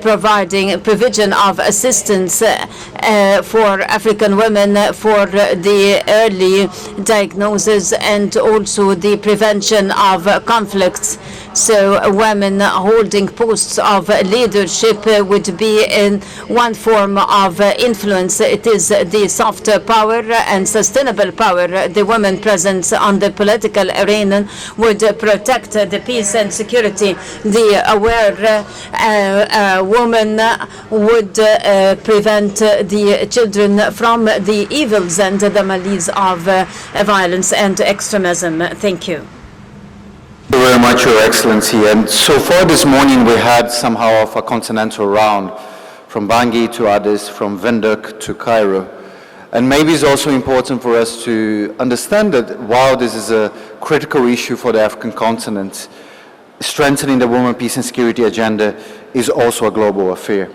providing provision of assistance for African women for the early diagnosis and also the prevention of conflicts. So women holding posts of leadership would be in one form of influence. It is the soft power and sustainable power. The women presence on the political arena would protect the peace and security. The aware woman would prevent the children from the evils and the malice of violence and extremism. Thank you. Thank you very much, Your Excellency. And so far this morning we had somehow of a continental round, from Bangui to Addis, from Windhoek to Cairo. And maybe it's also important for us to understand that while this is a critical issue for the African continent, strengthening the women, peace and security agenda is also a global affair,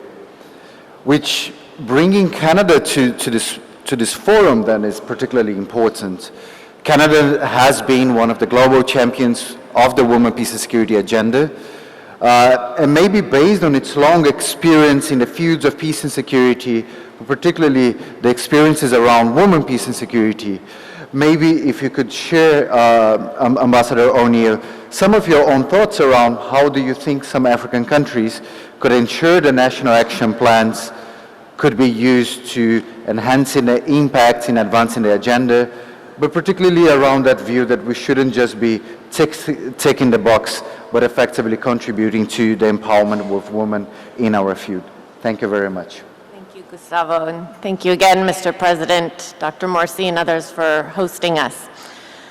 which bringing Canada to this to this forum then is particularly important. Canada has been one of the global champions of the Women, Peace and Security agenda, and maybe based on its long experience in the fields of peace and security, particularly the experiences around women, peace and security, maybe if you could share, Ambassador O'Neill, some of your own thoughts around how do you think some African countries could ensure the national action plans could be used to enhancing the impact in advancing the agenda, but particularly around that view that we shouldn't just be ticking the box, but effectively contributing to the empowerment of women in our field. Thank you very much. Thank you, Gustavo, and thank you again, Mr. President, Dr. Morsi, and others for hosting us.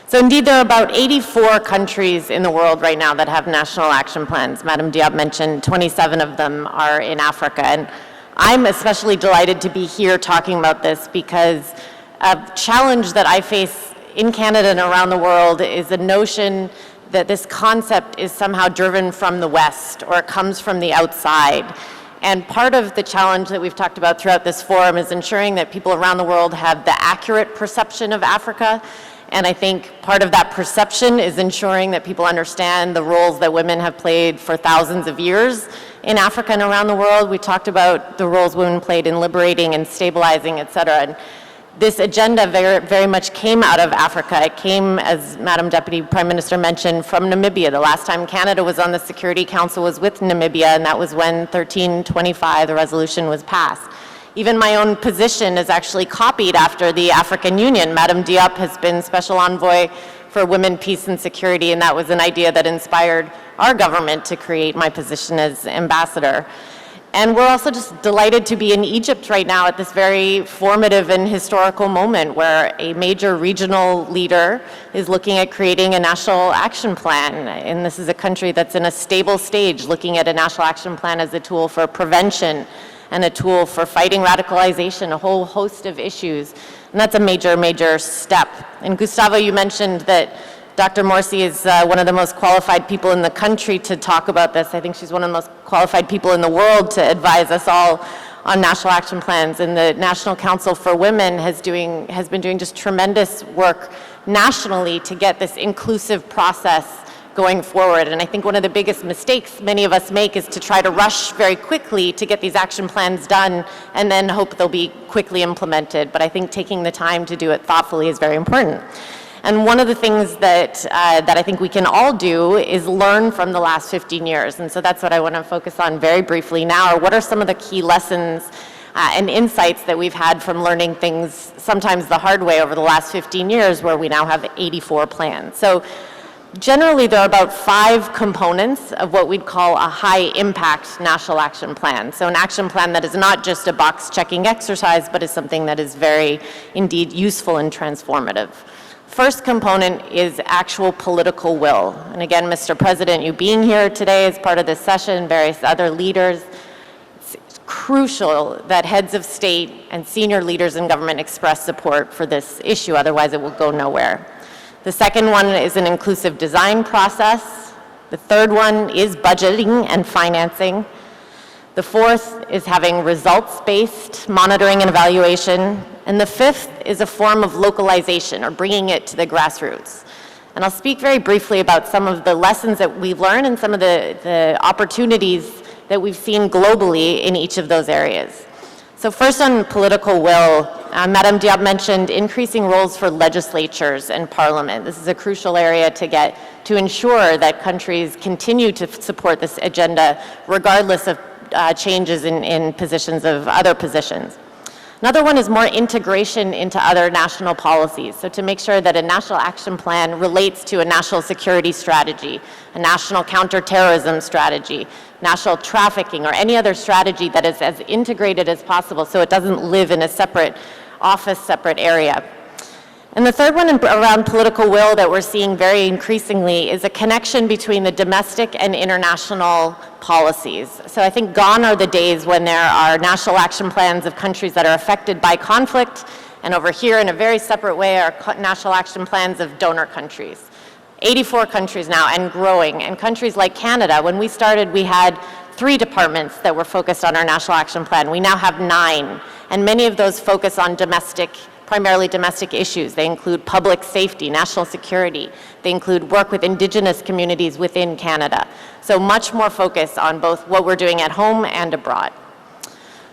So indeed, there are about 84 countries in the world right now that have national action plans. Madam Diop mentioned 27 of them are in Africa, and I'm especially delighted to be here talking about this because a challenge that I face in Canada and around the world is the notion that this concept is somehow driven from the West or it comes from the outside. And part of the challenge that we've talked about throughout this forum is ensuring that people around the world have the accurate perception of Africa. And I think part of that perception is ensuring that people understand the roles that women have played for thousands of years in Africa and around the world. We talked about the roles women played in liberating and stabilizing, et cetera. And this agenda very much came out of Africa. It came, as Madam Deputy Prime Minister mentioned, from Namibia. The last time Canada was on the Security Council was with Namibia, and that was when 1325, the resolution, was passed. Even my own position is actually copied after the African Union. Madam Diop has been Special Envoy for Women, Peace and Security, and that was an idea that inspired our government to create my position as ambassador. And we're also just delighted to be in Egypt right now at this very formative and historical moment where a major regional leader is looking at creating a national action plan. And this is a country that's in a stable stage, looking at a national action plan as a tool for prevention and a tool for fighting radicalization, a whole host of issues. And that's a major, major step. And Gustavo, you mentioned that Dr. Morsi is one of the most qualified people in the country to talk about this. I think she's one of the most qualified people in the world to advise us all on national action plans. And the National Council for Women has been doing just tremendous work nationally to get this inclusive process going forward. And I think one of the biggest mistakes many of us make is to try to rush very quickly to get these action plans done and then hope they'll be quickly implemented. But I think taking the time to do it thoughtfully is very important. And one of the things that I think we can all do is learn from the last 15 years. And so that's what I want to focus on very briefly now. What are some of the key lessons and insights that we've had from learning things sometimes the hard way over the last 15 years where we now have 84 plans? So generally, there are about 5 components of what we'd call a high-impact national action plan. So an action plan that is not just a box-checking exercise, but is something that is very, indeed, useful and transformative. First component is actual political will. And again, Mr. President, you being here today as part of this session, various other leaders, it's crucial that heads of state and senior leaders in government express support for this issue, otherwise it will go nowhere. The second one is an inclusive design process. The third one is budgeting and financing. The fourth is having results-based monitoring and evaluation. And the fifth is a form of localization or bringing it to the grassroots. And I'll speak very briefly about some of the lessons that we've learned and some of the opportunities that we've seen globally in each of those areas. So first on political will, Madam Diop mentioned increasing roles for legislatures and parliament. This is a crucial area to ensure that countries continue to support this agenda regardless of changes in positions of other positions. Another one is more integration into other national policies. So to make sure that a national action plan relates to a national security strategy, a national counterterrorism strategy, national trafficking, or any other strategy that is as integrated as possible so it doesn't live in a separate office, separate area. And the third one around political will that we're seeing very increasingly is a connection between the domestic and international policies. So I think gone are the days when there are national action plans of countries that are affected by conflict, and over here in a very separate way are national action plans of donor countries. 84 countries now and growing, and countries like Canada. When we started, we had 3 departments that were focused on our National Action Plan. We now have 9, and many of those focus on primarily domestic issues. They include public safety, national security. They include work with Indigenous communities within Canada. So much more focus on both what we're doing at home and abroad.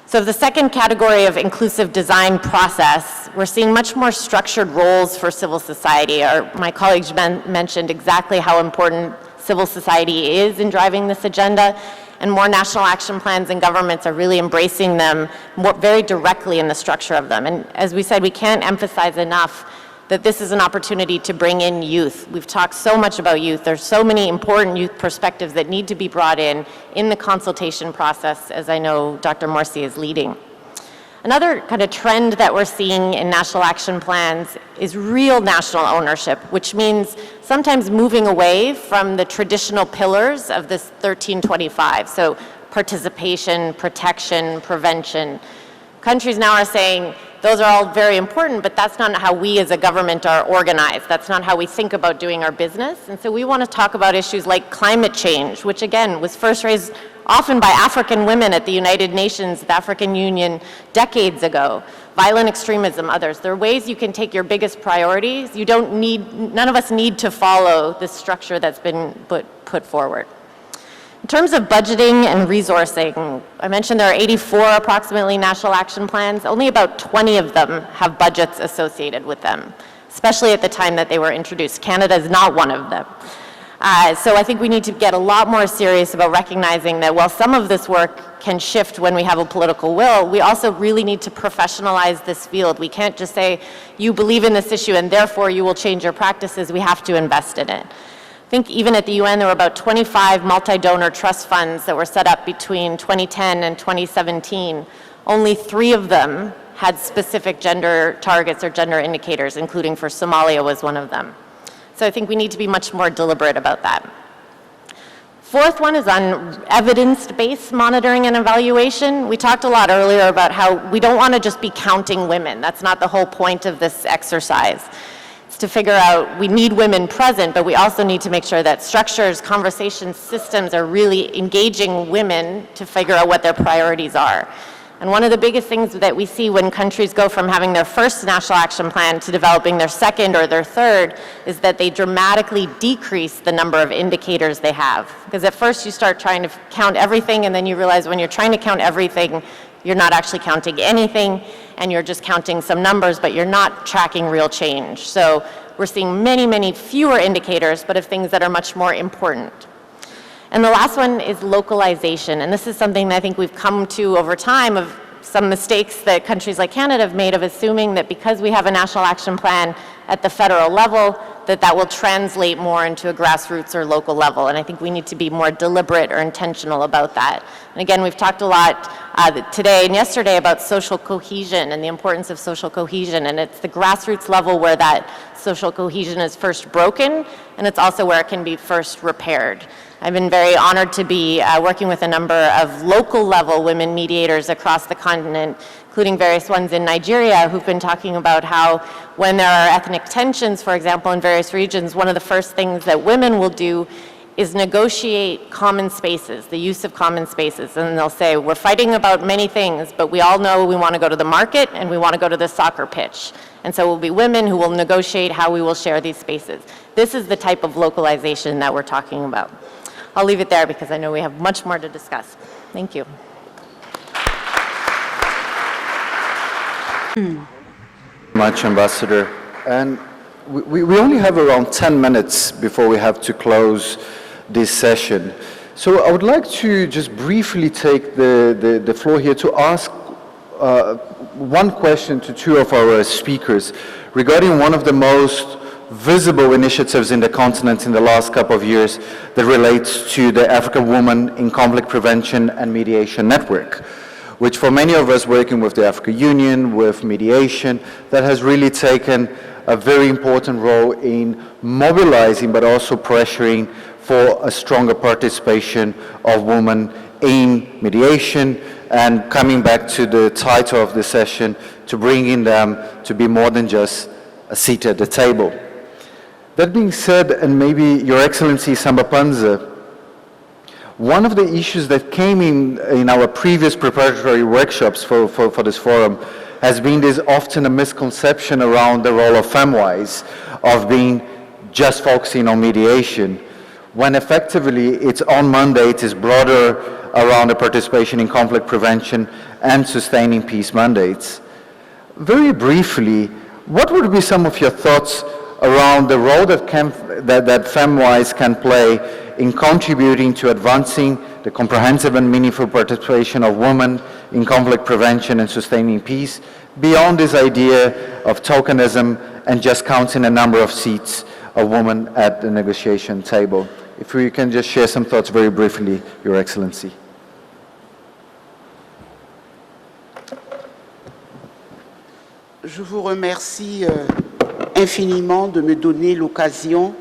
So the second category of inclusive design process, we're seeing much more structured roles for civil society. My colleagues mentioned exactly how important civil society is in driving this agenda, and more national action plans and governments are really embracing them very directly in the structure of them. And as we said, we can't emphasize enough that this is an opportunity to bring in youth. We've talked so much about youth. There's so many important youth perspectives that need to be brought in the consultation process, as I know Dr. Morsi is leading. Another kind of trend that we're seeing in national action plans is real national ownership, which means sometimes moving away from the traditional pillars of this 1325. So participation, protection, prevention. Countries now are saying those are all very important, but that's not how we as a government are organized. That's not how we think about doing our business. And so we want to talk about issues like climate change, which again was first raised often by African women at the United Nations, the African Union, decades ago. Violent extremism, others. There are ways you can take your biggest priorities. None of us need to follow the structure that's been put forward. In terms of budgeting and resourcing, I mentioned there are 84 approximately national action plans. Only about 20 of them have budgets associated with them, especially at the time that they were introduced. Canada is not one of them. So I think we need to get a lot more serious about recognizing that while some of this work can shift when we have a political will, we also really need to professionalize this field. We can't just say, you believe in this issue and therefore you will change your practices. We have to invest in it. I think even at the UN, there were about 25 multi-donor trust funds that were set up between 2010 and 2017. Only 3 of them had specific gender targets or gender indicators, including for Somalia was one of them. So I think we need to be much more deliberate about that. Fourth one is on evidence-based monitoring and evaluation. We talked a lot earlier about how we don't want to just be counting women. That's not the whole point of this exercise. It's to figure out we need women present, but we also need to make sure that structures, conversation systems are really engaging women to figure out what their priorities are. And one of the biggest things that we see when countries go from having their first national action plan to developing their second or their third is that they dramatically decrease the number of indicators they have. Because at first you start trying to count everything, and then you realize when you're trying to count everything, you're not actually counting anything, and you're just counting some numbers, but you're not tracking real change. So we're seeing many, many fewer indicators, but of things that are much more important. And the last one is localization. And this is something that I think we've come to over time of some mistakes that countries like Canada have made of assuming that because we have a national action plan at the federal level, that will translate more into a grassroots or local level. And I think we need to be more deliberate or intentional about that. And again, we've talked a lot today and yesterday about social cohesion and the importance of social cohesion. And it's the grassroots level where that social cohesion is first broken, and it's also where it can be first repaired. I've been very honored to be working with a number of local level women mediators across the continent, including various ones in Nigeria, who've been talking about how when there are ethnic tensions, for example, in various regions, one of the first things that women will do is negotiate common spaces, the use of common spaces. And they'll say, we're fighting about many things, but we all know we want to go to the market and we want to go to the soccer pitch. And so it will be women who will negotiate how we will share these spaces. This is the type of localization that we're talking about. I'll leave it there because I know we have much more to discuss. Thank you. Much, Ambassador. And we only have around 10 minutes before we have to close this session. So I would like to just briefly take the floor here to ask one question to 2 of our speakers regarding one of the most visible initiatives in the continent in the last couple of years that relates to the African Women in Conflict Prevention and Mediation Network, which for many of us working with the African Union, with mediation, that has really taken a very important role in mobilizing but also pressuring for a stronger participation of women in mediation, and coming back to the title of the session, to bringing them to be more than just a seat at the table. That being said, and maybe Your Excellency Samba Panza, One of the issues that came in our previous preparatory workshops for this forum has been this often a misconception around the role of FemWise, of being just focusing on mediation, when effectively its own mandate is broader around the participation in conflict prevention and sustaining peace mandates. Very briefly, what would be some of your thoughts around the role that FemWise can play in contributing to advancing the comprehensive and meaningful participation of women in conflict prevention and sustaining peace, beyond this idea of tokenism and just counting a number of seats of women at the negotiation table? If we can just share some thoughts very briefly, Your Excellency. Je vous remercie infiniment de me donner l'occasion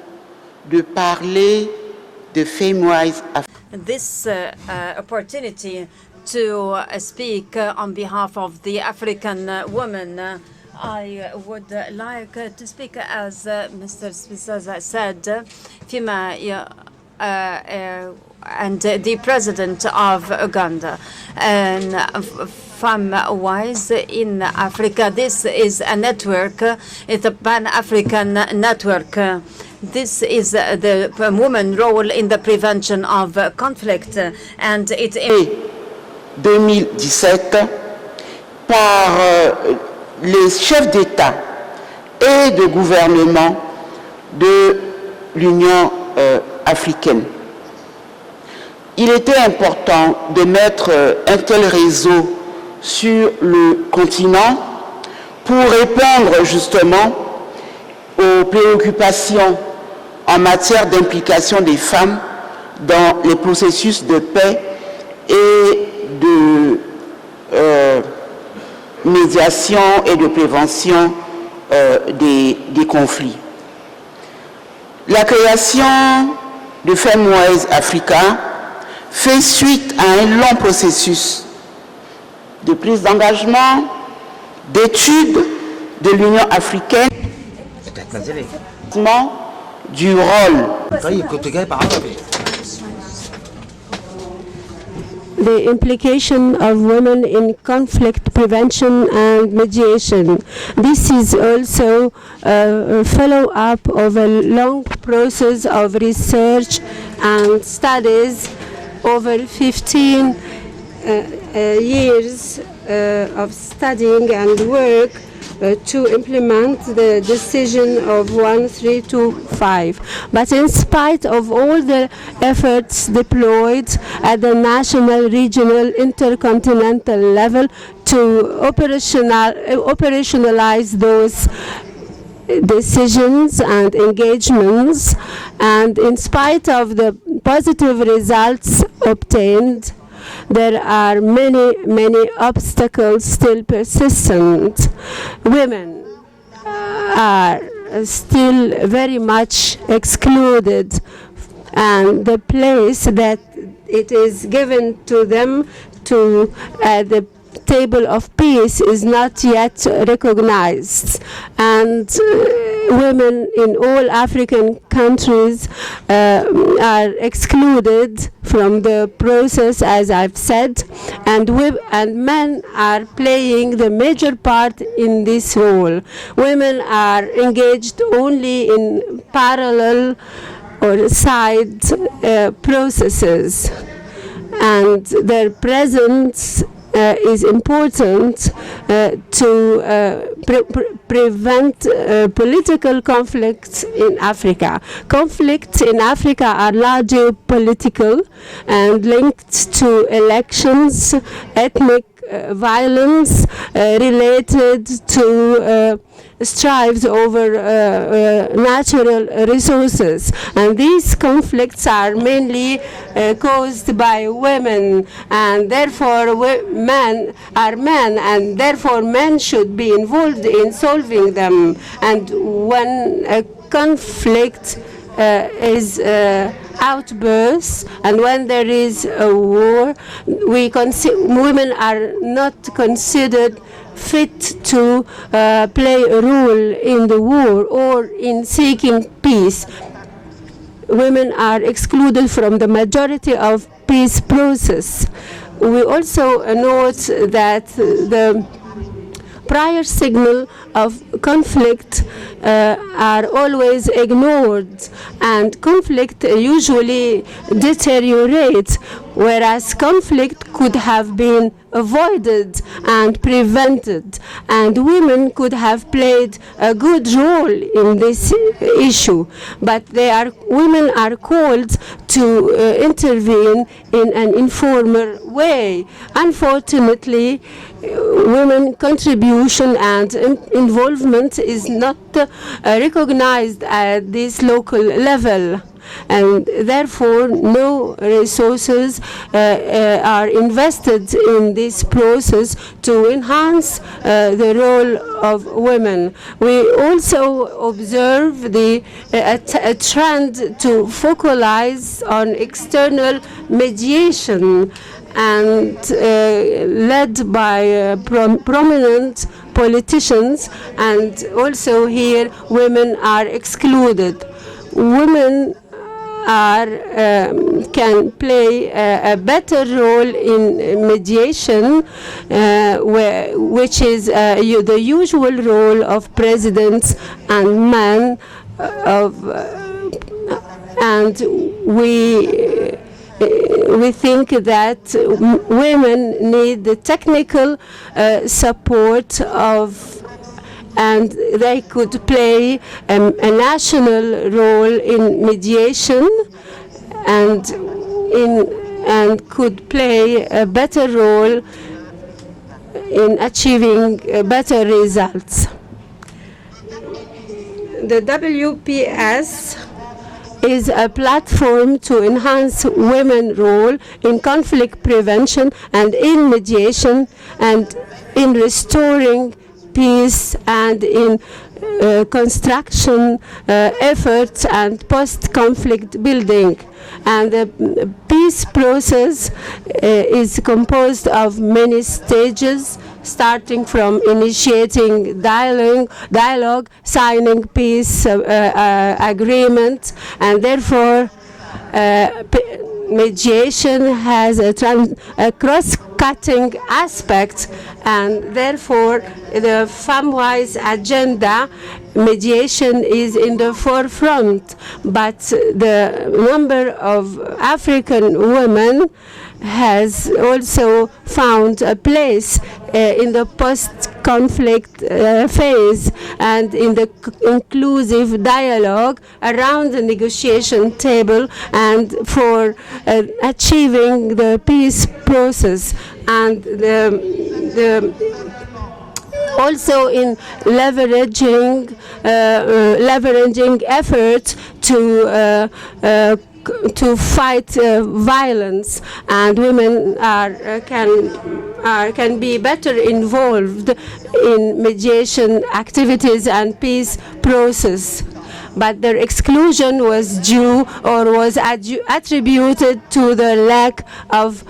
de parler de FemWise. This opportunity to speak on behalf of the African women. I would like to speak, as Mr. Spisaza said, and the President of Uganda. And FemWise in Africa, this is a network, it's a Pan-African network. This is the woman role in the prevention of conflict, and it 2017 par les chefs d'État et de gouvernement de l'Union africaine. Il était important de mettre un tel réseau sur le continent pour répondre justement aux préoccupations en matière d'implication des femmes dans les processus de paix et de médiation et de prévention des conflits. La création de FemWise Africa fait suite à un long processus de prise d'engagement, d'études de l'Union africaine, du rôle. The implication of women in conflict prevention and mediation. This is also a follow-up of a long process of research and studies over 15 years of studying and work to implement the decision of 1325. But in spite of all the efforts deployed at the national, regional, intercontinental level to operationalize those decisions and engagements, and in spite of the positive results obtained, there are many obstacles still persistent. Women are still very much excluded, and the place that it is given to them to the table of peace is not yet recognized, and women in all African countries are excluded from the process, as I've said, and men are playing the major part in this role. Women are engaged only in parallel or side processes, and their presence is important to prevent political conflicts in Africa. Conflicts in Africa are largely political and linked to elections, ethnic violence related to strives over natural resources, and these conflicts are mainly caused by women, and therefore men are men, and therefore men should be involved in solving them. And when a conflict is outbursts, and when there is a war, women are not considered fit to play a role in the war or in seeking peace. Women are excluded from the majority of peace process. We also note that the prior signal of conflict are always ignored, and conflict usually deteriorates, whereas conflict could have been avoided and prevented, and women could have played a good role in this issue. But women are called to intervene in an informal way. Unfortunately, women contribution and involvement is not recognized at this local level, and therefore no resources are invested in this process to enhance the role of women. We also observe a trend to focalize on external mediation, and led by prominent politicians, and also here women are excluded. Women can play a better role in mediation, which is the usual role of presidents and men, and we think that women need the technical support and they could play a national role in mediation and could play a better role in achieving better results. The WPS is a platform to enhance women's role in conflict prevention and in mediation and in restoring peace and in construction efforts and post-conflict building. And the peace process is composed of many stages, starting from initiating dialogue, signing peace agreement, and therefore mediation has a cross-cutting aspect, and therefore the FAMWISE agenda, mediation is in the forefront, but the number of African women has also found a place in the post-conflict phase and in the inclusive dialogue around the negotiation table and for achieving the peace process, and also in leveraging efforts to fight violence, and women can be better involved in mediation activities and peace process. But their exclusion was due or was attributed to the lack of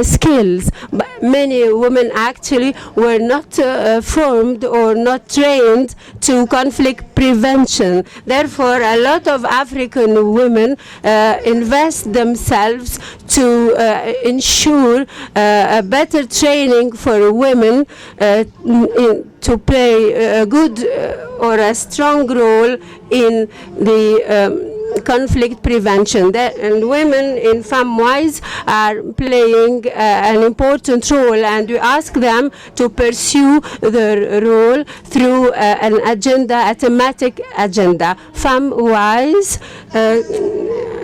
skills. But many women actually were not formed or not trained to conflict prevention. Therefore, a lot of African women invest themselves to ensure a better training for women to play a good or a strong role in the conflict prevention. And women in FAMWISE are playing an important role, and we ask them to pursue their role through a thematic agenda. FAMWISE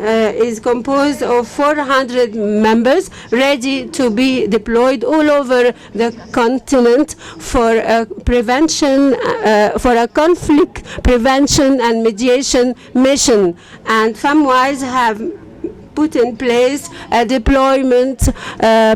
is composed of 400 members ready to be deployed all over the continent for prevention, for a conflict prevention and mediation mission. And FAMWISE have put in place a deployment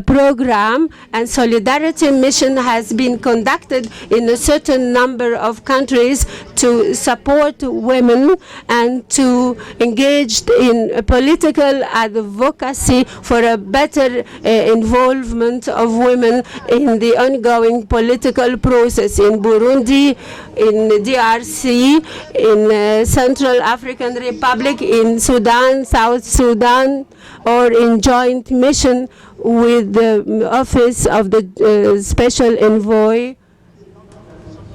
program, and solidarity mission has been conducted in a certain number of countries to support women and to engage in political advocacy for a better involvement of women in the ongoing political process in Burundi, in DRC, in Central African Republic, in Sudan, South Sudan, mission or in joint mission with the office of the special envoy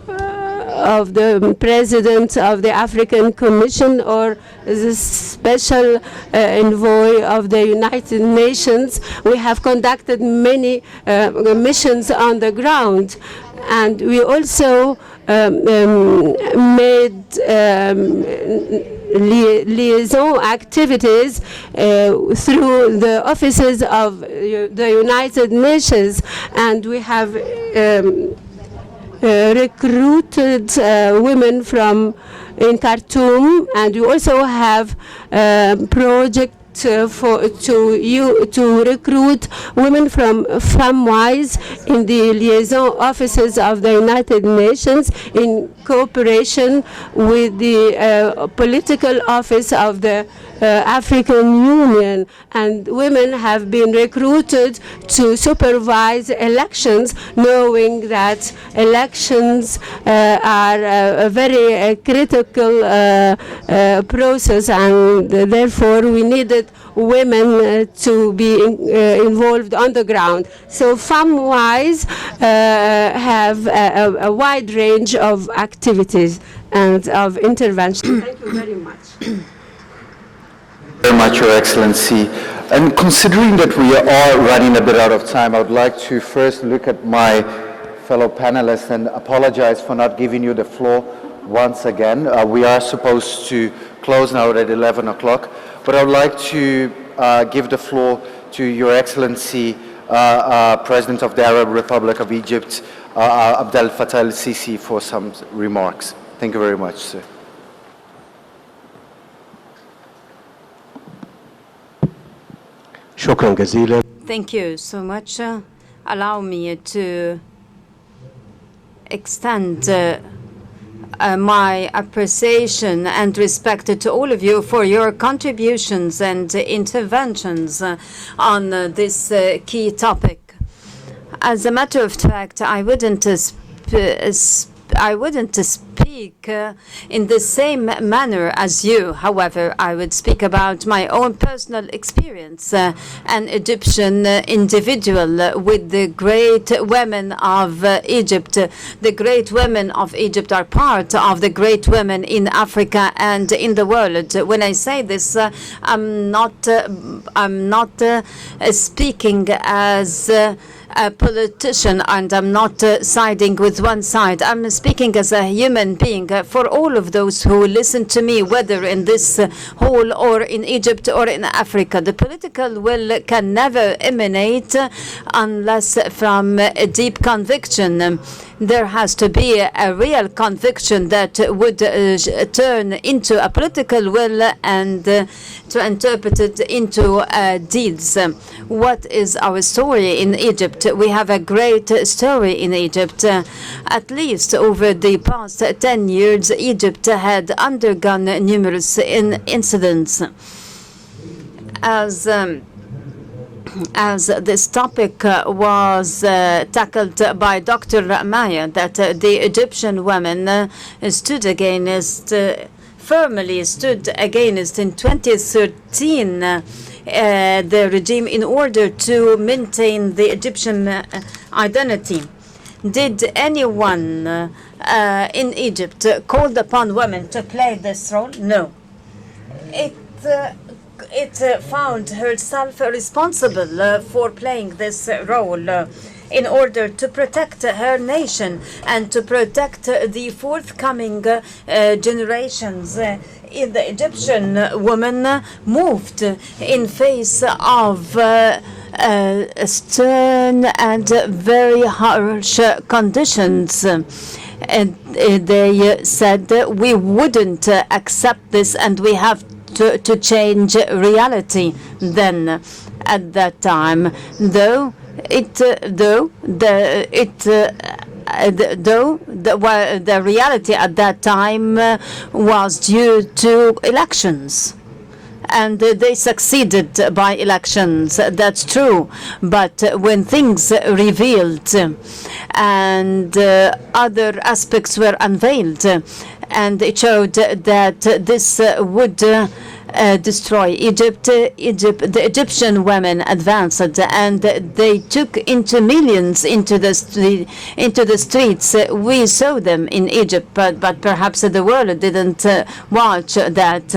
of the President of the African Commission or the Special Envoy of the United Nations. We have conducted many missions on the ground, and we also made liaison activities through the offices of the United Nations, and we have recruited women from in Khartoum, and we also have project to recruit women from FAMWISE in the liaison offices of the United Nations in cooperation with the political office of the African Union, and women have been recruited to supervise elections, knowing that elections are a very critical process, and therefore we needed women to be involved on the ground. So FAMWISE have a wide range of activities and of intervention. Thank you very much. Very much, Your Excellency. And considering that we are running a bit out of time, I would like to first look at my fellow panelists and apologize for not giving you the floor once again. We are supposed to close now at 11 o'clock, but I would like to give the floor to Your Excellency, President of the Arab Republic of Egypt, Abdel Fattah El-Sisi, for some remarks. Thank you very much, sir. شكرا جزيلا. Thank you so much. Allow me to extend my appreciation and respect to all of you for your contributions and interventions on this key topic. As a matter of fact, I wouldn't speak in the same manner as you. However, I would speak about my own personal experience, an Egyptian individual with the great women of Egypt. The great women of Egypt are part of the great women in Africa and in the world. When I say this, I'm not speaking as a politician, and I'm not siding with one side. I'm speaking as a human being for all of those who listen to me, whether in this hall or in Egypt or in Africa. The political will can never emanate unless from a deep conviction. There has to be a real conviction that would turn into a political will and to interpret it into deeds. What is our story in Egypt? We have a great story in Egypt. At least over the past 10 years, Egypt had undergone numerous incidents. As this topic was tackled by Dr. Maya, that the Egyptian women stood against, firmly stood against in 2013 the regime in order to maintain the Egyptian identity. Did anyone in Egypt called upon women to play this role? No. It found herself responsible for playing this role in order to protect her nation and to protect the forthcoming generations. The Egyptian woman moved in face of stern and very harsh conditions. And they said we wouldn't accept this, and we have to change reality. Then, at that time, the reality at that time was due to elections. And they succeeded by elections, that's true. But when things revealed and other aspects were unveiled, and it showed that this would destroy Egypt. The Egyptian women advanced and they took into millions into the streets. We saw them in Egypt, but perhaps the world didn't watch that.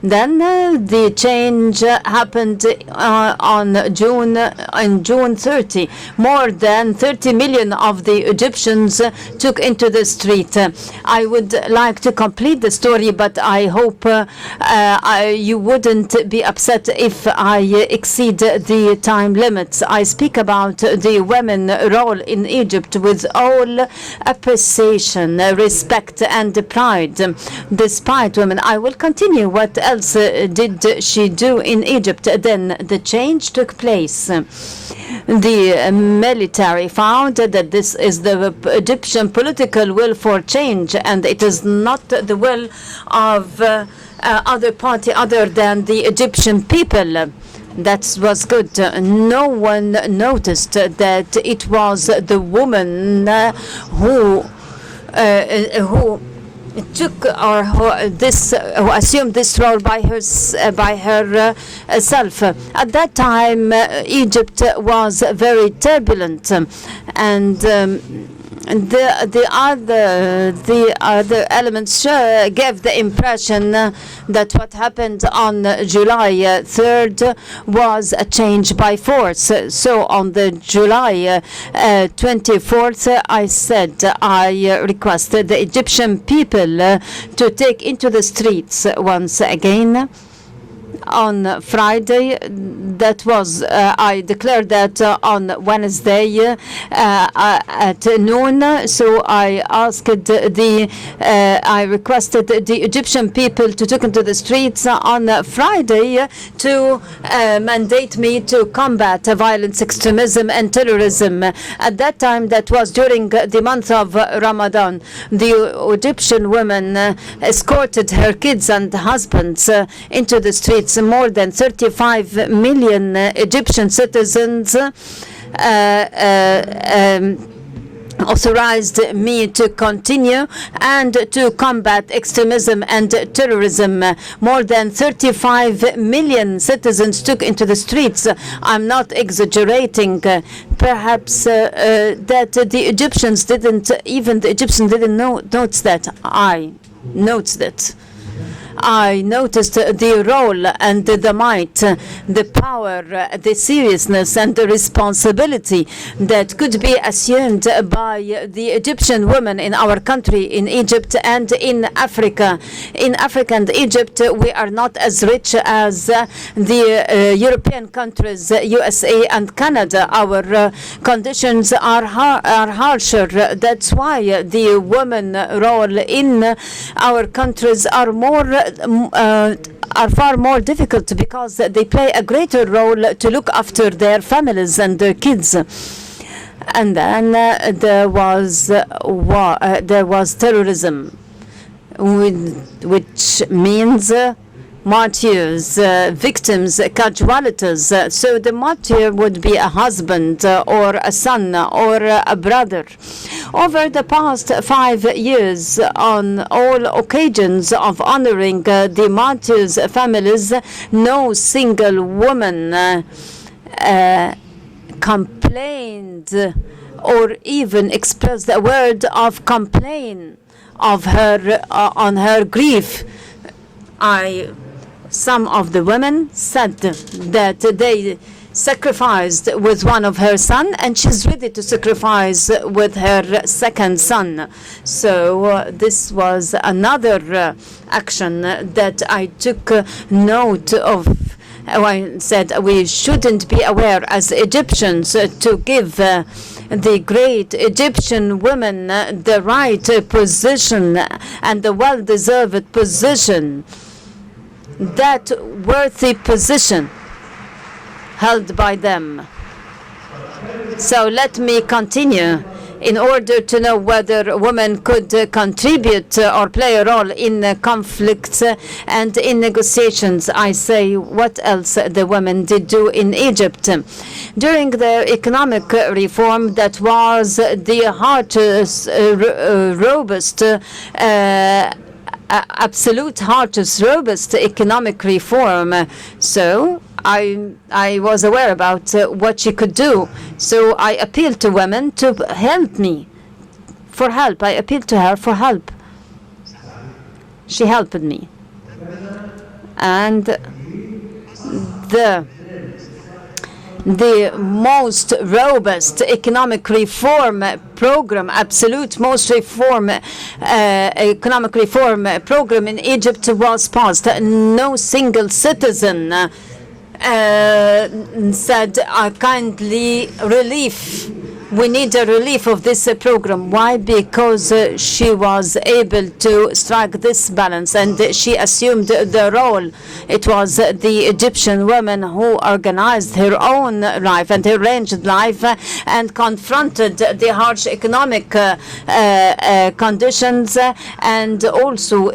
Then the change happened on June 30. More than 30 million of the Egyptians took into the street. I would like to complete the story, but I hope you wouldn't be upset if I exceed the time limits. I speak about the women role in Egypt with all appreciation, respect, and pride. Despite women, I will continue. What else did she do in Egypt? Then the change took place. The military found that this is the Egyptian political will for change, and it is not the will of other party other than the Egyptian people. That was good. No one noticed that it was the woman who took or who assumed this role by herself. At that time, Egypt was very turbulent, and the other elements gave the impression that what happened on July 3rd was a change by force. So on the July 24th, I said I requested the Egyptian people to take into the streets once again. On Friday, that was, I declared that on Wednesday at noon. So I asked I requested the Egyptian people to take into the streets on Friday to mandate me to combat violence, extremism, and terrorism. At that time, that was during the month of Ramadan, the Egyptian woman escorted her kids and husbands into the streets. More than 35 million Egyptian citizens authorized me to continue and to combat extremism and terrorism. More than 35 million citizens took into the streets. I'm not exaggerating. Perhaps that the Egyptians didn't notice that. I noticed it. I noticed the role and the might, the power, the seriousness and the responsibility that could be assumed by the Egyptian women in our country, in Egypt and in Africa. In Africa and Egypt, we are not as rich as the European countries, USA and Canada. Our conditions are harsher. That's why the women role in our countries are far more difficult, because they play a greater role to look after their families and their kids. And then there was terrorism, which means martyrs, victims, casualties. So the martyr would be a husband or a son or a brother. Over the past 5 years, on all occasions of honoring the martyrs' families, no single woman complained or even expressed a word of complaint of her on her grief. Some of the women said that they sacrificed with one of her son, and she's ready to sacrifice with her second son. So this was another action that I took note of. I said we shouldn't be aware as Egyptians to give the great Egyptian women the right position and the well-deserved position, that worthy position held by them. So let me continue in order to know whether women could contribute or play a role in conflicts and in negotiations. I say what else the women did do in Egypt. During the economic reform, that was the hardest, robust absolute hardest, robust economic reform. So I was aware about what she could do. So I appealed to women to help me, for help. I appealed to her for help. She helped me. And the most robust economic reform program, absolute most economic reform program in Egypt was passed. No single citizen said, kindly relief. We need a relief of this program. Why? Because she was able to strike this balance, and she assumed the role. It was the Egyptian woman who organized her own life and arranged life and confronted the harsh economic conditions, and also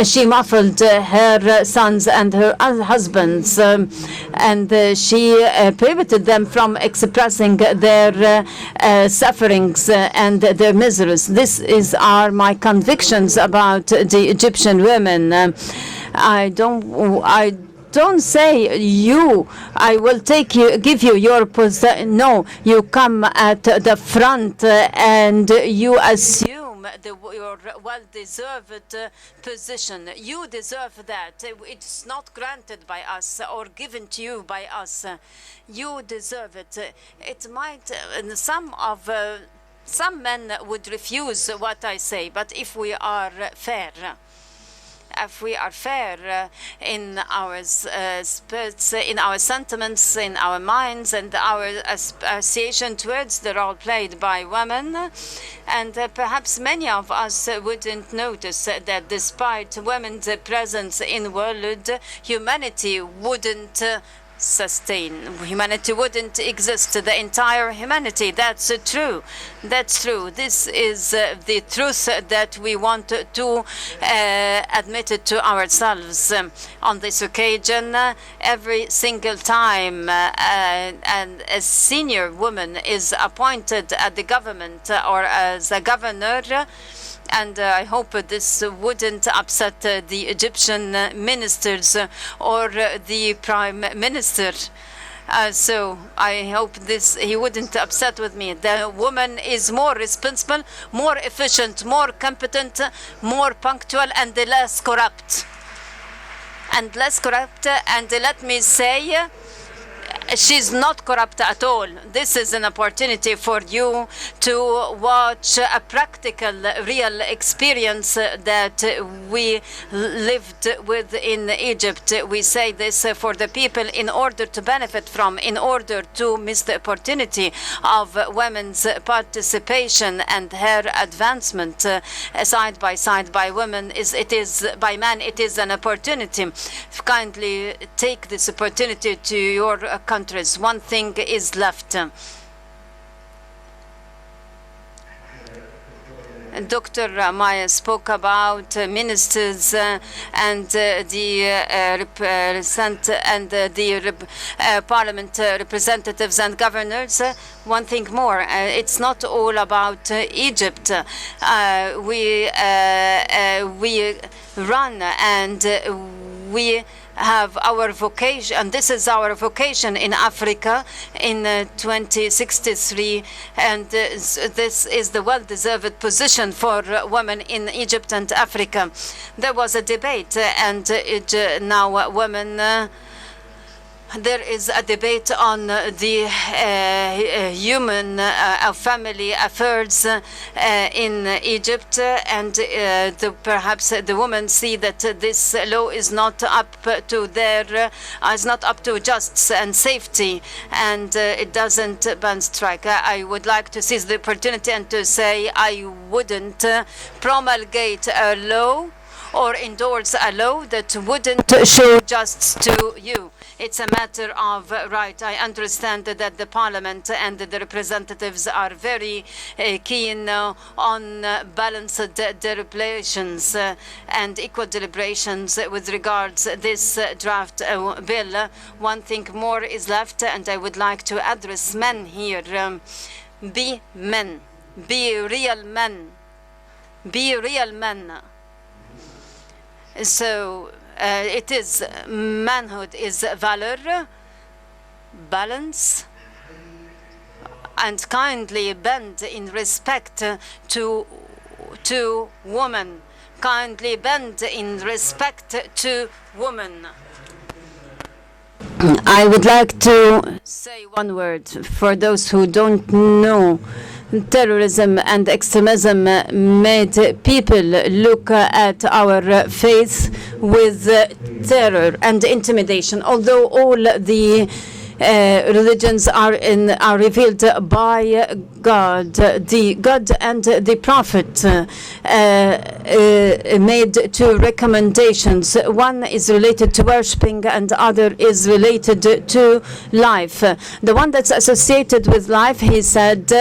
she muffled her sons and her husbands, and she prohibited them from expressing their sufferings and their miseries. Are my convictions about the Egyptian women. I don't say you, I will give you your position. No, you come at the front and you assume your well-deserved position. You deserve that. It's not granted by us or given to you by us. You deserve it. It might, some men would refuse what I say, but if we are fair, in our spirits, in our sentiments, in our minds, and our association towards the role played by women, and perhaps many of us wouldn't notice that despite women's presence in the world, humanity wouldn't sustain. Humanity wouldn't exist. The entire humanity. That's true. That's true. This is the truth that we want to admit it to ourselves on this occasion. Every single time and a senior woman is appointed at the government or as a governor, and I hope this wouldn't upset the Egyptian ministers or the prime minister. So I hope he wouldn't upset with me. The woman is more responsible, more efficient, more competent, more punctual, and less corrupt. And let me say, she's not corrupt at all. This is an opportunity for you to watch a practical, real experience that we lived with in Egypt. We say this for the people in order to benefit from, in order to miss the opportunity of women's participation and her advancement side by side by women. By men, it is an opportunity. Kindly take this opportunity to your countries. One thing is left. Dr. Maya spoke about ministers and the parliament representatives and governors. One thing more, it's not all about Egypt. We run and we have our vocation, and this is our vocation in Africa in 2063, and this is the well-deserved position for women in Egypt and Africa. There was a debate, and now women. There is a debate on the human family affairs in Egypt, and perhaps the women see that this law is not up to justice and safety, and it doesn't ban strike. I would like to seize the opportunity and to say I wouldn't promulgate a law or endorse a law that wouldn't show justice to you. It's a matter of right. I understand that the parliament and the representatives are very keen on balanced deliberations and equal deliberations with regards this draft bill. One thing more is left, and I would like to address men here. Be men. Be real men. Be real men. So it is manhood is valor, balance, and kindly bend in respect to women. Kindly bend in respect to women. I would like to say one word for those who don't know. Terrorism and extremism made people look at our faith with terror and intimidation. Although all the religions are revealed by God. The God and the Prophet made two recommendations. One is related to worshipping and other is related to life. The one that's associated with life, he said,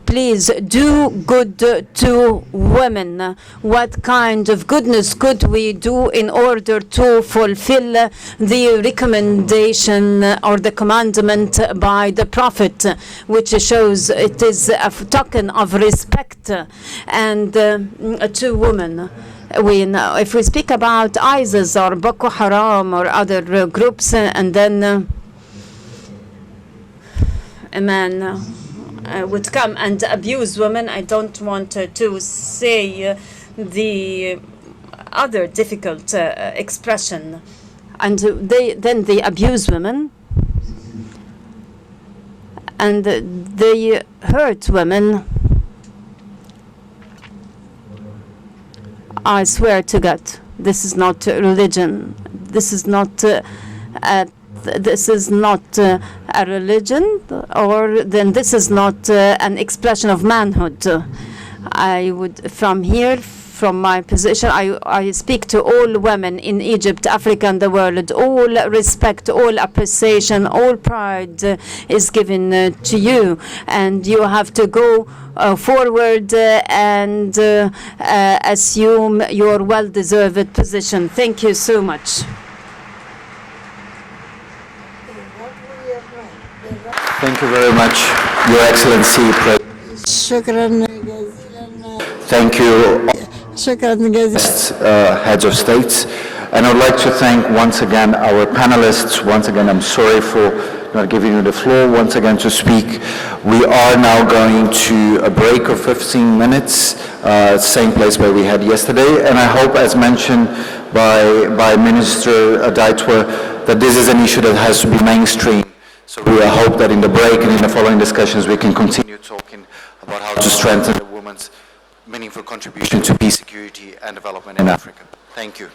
please do good to women. What kind of goodness could we do in order to fulfill the recommendation or the commandment by the Prophet, which shows it is a token of respect and to women. We know, if we speak about ISIS or Boko Haram or other groups, and then a man would come and abuse women. I don't want to say the other difficult expression. And then they abuse women and they hurt women. I swear to God, this is not religion. This is not a religion, or then this is not an expression of manhood. I would, from my position, I speak to all women in Egypt, Africa, and the world. All respect, all appreciation, all pride is given to you, and you have to go forward and assume your well-deserved position. Thank you so much. Thank you very much, Your Excellency. Thank you, heads of states. And I would like to thank once again our panelists. Once again, I'm sorry for not giving you the floor once again to speak. We are now going to a break of 15 minutes, same place where we had yesterday. And I hope, as mentioned by Minister Daitwa, that this is an issue that has to be mainstream. So we hope that in the break and in the following discussions we can continue talking about how to strengthen the women's meaningful contribution to peace, security and development in Africa. Thank you.